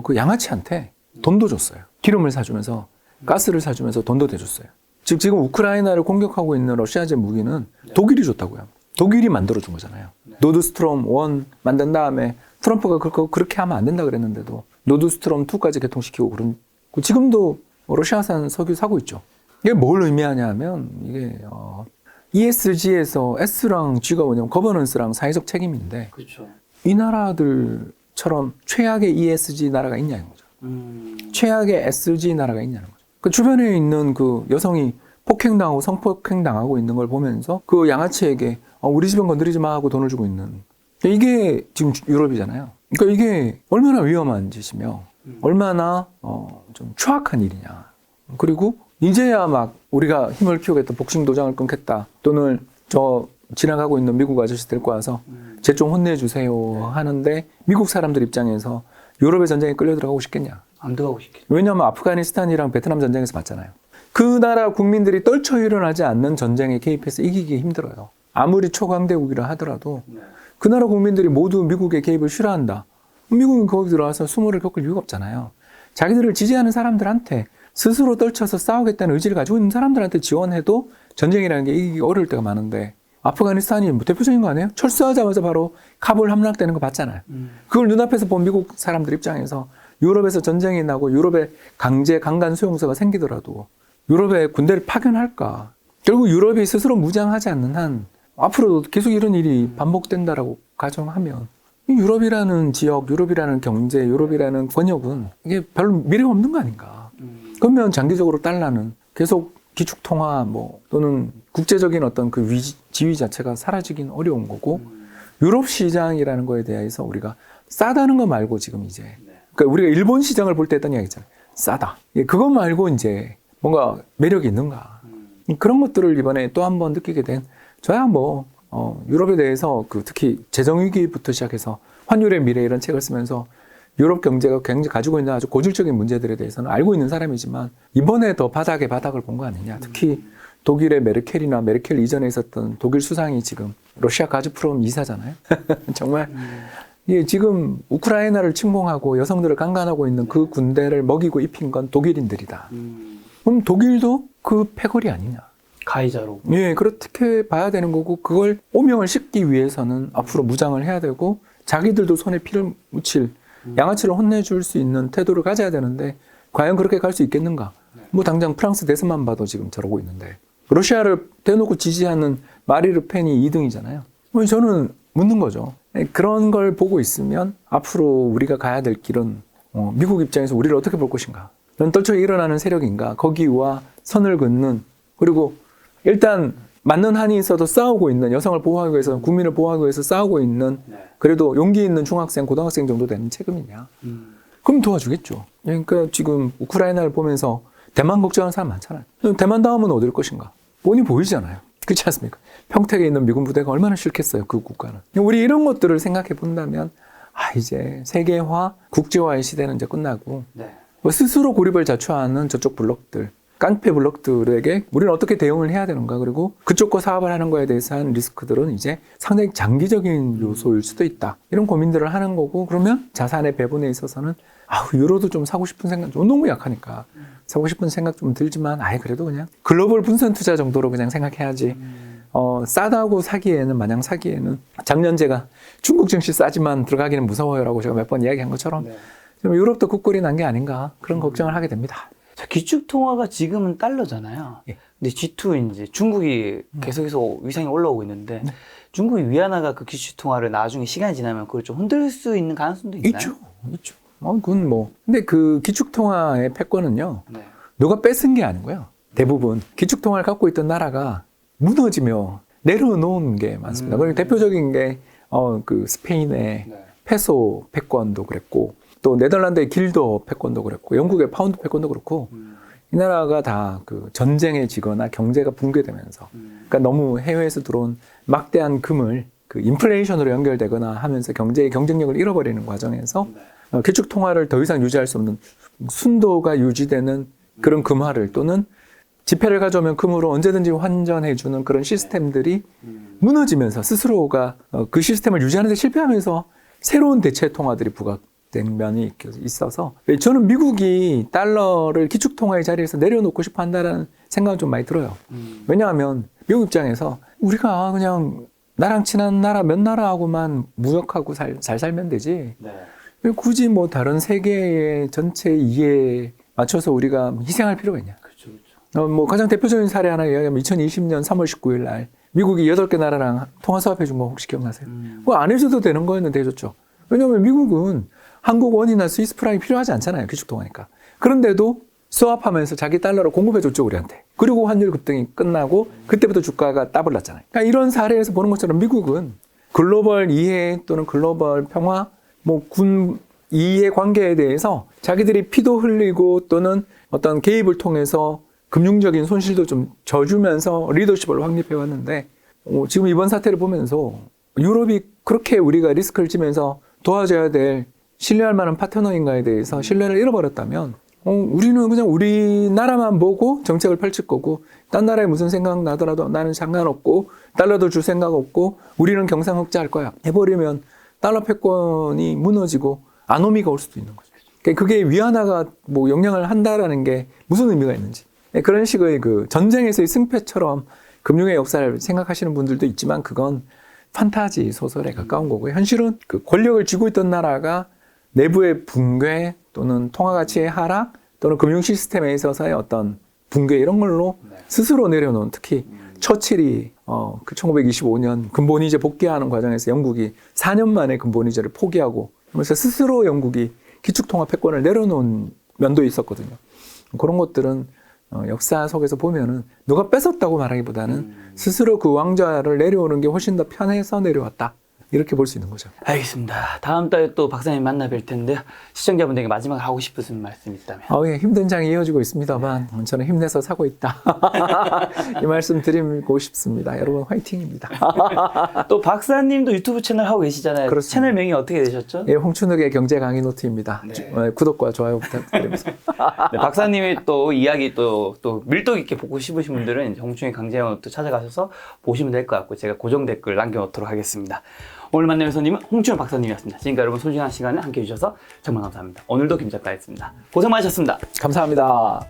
그 양아치한테 돈도 줬어요. 기름을 사주면서 가스를 사주면서 돈도 대줬어요. 즉 지금 우크라이나를 공격하고 있는 러시아제 무기는 독일이 줬다고요. 독일이 만들어준 거잖아요. 노드스트롬 1 만든 다음에 트럼프가 그렇게 하면 안 된다 그랬는데도 노드스트롬 2까지 개통시키고 그런 지금도 러시아산 석유 사고 있죠. 이게 뭘 의미하냐 하면 이게 ESG에서 S랑 G가 뭐냐면 거버넌스랑 사회적 책임인데 그렇죠. 이 나라들처럼 최악의 ESG 나라가 있냐는 거죠. 최악의 SG 나라가 있냐는 거죠. 그 주변에 있는 그 여성이 폭행당하고 성폭행당하고 있는 걸 보면서 그 양아치에게 우리 집은 건드리지 마 하고 돈을 주고 있는 이게 지금 유럽이잖아요. 그러니까 이게 얼마나 위험한 짓이며 얼마나 좀 추악한 일이냐. 그리고 이제야 막 우리가 힘을 키우겠다, 복싱 도장을 끊겠다, 또는 저 지나가고 있는 미국 아저씨 데리고 와서 쟤 좀 혼내주세요 하는데 미국 사람들 입장에서 유럽의 전쟁에 끌려 들어가고 싶겠냐? 안 들어가고 싶겠죠. 왜냐하면 아프가니스탄이랑 베트남 전쟁에서 봤잖아요. 그 나라 국민들이 떨쳐 일어나지 않는 전쟁에 개입해서 이기기 힘들어요. 아무리 초강대국이라 하더라도 그 나라 국민들이 모두 미국의 개입을 싫어한다. 미국은 거기 들어와서 수모를 겪을 이유가 없잖아요. 자기들을 지지하는 사람들한테 스스로 떨쳐서 싸우겠다는 의지를 가지고 있는 사람들한테 지원해도 전쟁이라는 게 이기기 어려울 때가 많은데 아프가니스탄이 뭐 대표적인 거 아니에요? 철수하자마자 바로 카불 함락되는 거 봤잖아요. 그걸 눈앞에서 본 미국 사람들 입장에서 유럽에서 전쟁이 나고 유럽에 강제 강간 수용소가 생기더라도 유럽에 군대를 파견할까? 결국 유럽이 스스로 무장하지 않는 한 앞으로도 계속 이런 일이 반복된다라고 가정하면 이 유럽이라는 지역, 유럽이라는 경제, 유럽이라는 번역은 이게 별로 미래가 없는 거 아닌가? 그러면 장기적으로 달러는 계속 기축통화 또는 국제적인 어떤 그 지위 자체가 사라지긴 어려운 거고 유럽 시장이라는 거에 대해서 우리가 싸다는 거 말고 지금 이제 그러니까 우리가 일본 시장을 볼 때 했던 이야기 있잖아요. 싸다. 그것 말고 이제 뭔가 매력이 있는가. 그런 것들을 이번에 또 한 번 느끼게 된 저야 유럽에 대해서 그 특히 재정위기부터 시작해서 환율의 미래 이런 책을 쓰면서 유럽 경제가 굉장히 가지고 있는 아주 고질적인 문제들에 대해서는 알고 있는 사람이지만 이번에 더 바닥에 바닥을 본 거 아니냐. 특히 독일의 메르켈이나 메르켈 이전에 있었던 독일 수상이 지금 러시아 가즈프롬 이사잖아요. 정말 지금 우크라이나를 침공하고 여성들을 강간하고 있는 그 군대를 먹이고 입힌 건 독일인들이다. 그럼 독일도 그 패거리 아니냐. 가해자로. 그렇게 봐야 되는 거고 그걸 오명을 싣기 위해서는 앞으로 무장을 해야 되고 자기들도 손에 피를 묻힐 양아치를 혼내줄 수 있는 태도를 가져야 되는데 과연 그렇게 갈 수 있겠는가? 당장 프랑스 대선만 봐도 지금 저러고 있는데 러시아를 대놓고 지지하는 마리 르펜이 2등이잖아요. 저는 묻는 거죠. 그런 걸 보고 있으면 앞으로 우리가 가야 될 길은 미국 입장에서 우리를 어떻게 볼 것인가? 떨쳐 일어나는 세력인가? 거기와 선을 긋는 그리고 일단 맞는 한이 있어도 싸우고 있는, 여성을 보호하기 위해서, 국민을 보호하기 위해서 싸우고 있는, 네. 그래도 용기 있는 중학생, 고등학생 정도 되는 책임이냐. 그럼 도와주겠죠. 그러니까 지금 우크라이나를 보면서 대만 걱정하는 사람 많잖아요. 대만 다음은 어딜 것인가? 뻔히 보이잖아요. 그렇지 않습니까? 평택에 있는 미군 부대가 얼마나 싫겠어요, 그 국가는. 우리 이런 것들을 생각해 본다면, 이제 세계화, 국제화의 시대는 이제 끝나고, 네. 스스로 고립을 자초하는 저쪽 블록들, 깡패 블록들에게 우리는 어떻게 대응을 해야 되는가, 그리고 그쪽과 사업을 하는 거에 대해서 한 리스크들은 이제 상당히 장기적인 요소일 수도 있다. 이런 고민들을 하는 거고, 그러면 자산의 배분에 있어서는 유로도 좀 사고 싶은 생각, 좀 너무 약하니까 사고 싶은 생각 좀 들지만, 그래도 그냥 글로벌 분산 투자 정도로 그냥 생각해야지. 싸다고 사기에는, 마냥 사기에는, 작년 제가 중국 증시 싸지만 들어가기는 무서워요라고 제가 몇 번 이야기한 것처럼, 네. 좀 유럽도 국골이 난 게 아닌가, 그런 걱정을 하게 됩니다. 자, 기축통화가 지금은 달러잖아요. 예. 근데 G2 이제 중국이 계속해서 위상이 올라오고 있는데 중국이 위안화가 그 기축통화를 나중에 시간이 지나면 그걸 좀 흔들 수 있는 가능성도 있나요? 있죠. 그건 뭐. 근데 그 기축통화의 패권은요, 네. 누가 뺏은 게 아니고요. 대부분 기축통화를 갖고 있던 나라가 무너지며 내려놓은 게 많습니다. 그리고 대표적인 게 그 스페인의 네. 페소 패권도 그랬고, 또 네덜란드의 길더 패권도 그랬고, 영국의 파운드 패권도 그렇고, 이 나라가 다 그 전쟁에 지거나 경제가 붕괴되면서, 그러니까 너무 해외에서 들어온 막대한 금을 그 인플레이션으로 연결되거나 하면서 경제의 경쟁력을 잃어버리는 과정에서 기축 통화를 더 이상 유지할 수 없는 순도가 유지되는 그런 금화를, 또는 지폐를 가져오면 금으로 언제든지 환전해주는 그런 시스템들이 무너지면서 스스로가 그 시스템을 유지하는 데 실패하면서 새로운 대체 통화들이 부각된 면이 있어서, 저는 미국이 달러를 기축통화의 자리에서 내려놓고 싶어 한다는 생각은 좀 많이 들어요. 왜냐하면 미국 입장에서 우리가 그냥 나랑 친한 나라 몇 나라하고만 무역하고 잘 살면 되지, 네. 굳이 뭐 다른 세계의 전체 이해에 맞춰서 우리가 희생할 필요가 있냐. 그렇죠. 뭐 가장 대표적인 사례 하나 이야기하면 2020년 3월 19일 날 미국이 8개 나라랑 통화 수합해 준 거 혹시 기억나세요? 그거 안 해줘도 되는 거였는데 해줬죠. 왜냐하면 미국은 한국 원이나 스위스 프랑이 필요하지 않잖아요. 기축통화니까. 그런데도 수합하면서 자기 달러로 공급해 줬죠, 우리한테. 그리고 환율 급등이 끝나고 그때부터 주가가 더블 났잖아요. 그러니까 이런 사례에서 보는 것처럼 미국은 글로벌 이해 또는 글로벌 평화, 뭐 군 이해 관계에 대해서 자기들이 피도 흘리고 또는 어떤 개입을 통해서 금융적인 손실도 좀 져주면서 리더십을 확립해 왔는데, 지금 이번 사태를 보면서 유럽이 그렇게 우리가 리스크를 지면서 도와줘야 될 신뢰할 만한 파트너인가에 대해서 신뢰를 잃어버렸다면, 우리는 그냥 우리나라만 보고 정책을 펼칠 거고, 딴 나라에 무슨 생각 나더라도 나는 상관없고, 달러도 줄 생각 없고, 우리는 경상흑자할 거야 해버리면 달러 패권이 무너지고 아노미가 올 수도 있는 거죠. 그게 위안화가 뭐 영향을 한다라는 게 무슨 의미가 있는지. 그런 식의 그 전쟁에서의 승패처럼 금융의 역사를 생각하시는 분들도 있지만, 그건 판타지 소설에 가까운 거고요. 현실은 그 권력을 쥐고 있던 나라가 내부의 붕괴 또는 통화 가치의 하락 또는 금융 시스템에 있어서의 어떤 붕괴, 이런 걸로 스스로 내려놓은, 특히 처칠이 그 1925년 근본이제 복귀하는 과정에서 영국이 4년 만에 근본이제를 포기하고, 그래서 스스로 영국이 기축통화 패권을 내려놓은 면도 있었거든요. 그런 것들은 역사 속에서 보면은 누가 뺏었다고 말하기보다는 스스로 그 왕좌를 내려오는 게 훨씬 더 편해서 내려왔다, 이렇게 볼 수 있는 거죠. 알겠습니다. 다음 달에 또 박사님 만나 뵐 텐데 시청자분들에게 마지막으로 하고 싶으신 말씀 있다면? 예, 힘든 장이 이어지고 있습니다만 저는 힘내서 사고 있다. 이 말씀 드리고 싶습니다. 여러분 화이팅입니다. 또 박사님도 유튜브 채널 하고 계시잖아요. 그렇습니다. 채널명이 어떻게 되셨죠? 예, 홍춘욱의 경제 강의 노트입니다. 네. 구독과 좋아요 부탁드립니다. 네, 박사님의 또 이야기 또 밀도 있게 보고 싶으신 분들은 홍충의 강제 노트 찾아가셔서 보시면 될 것 같고, 제가 고정 댓글 남겨놓도록 하겠습니다. 오늘 만난 교수님은 홍충현 박사님이었습니다. 지금까지 여러분 소중한 시간을 함께 해주셔서 정말 감사합니다. 오늘도 김 작가였습니다. 고생 많으셨습니다. 감사합니다.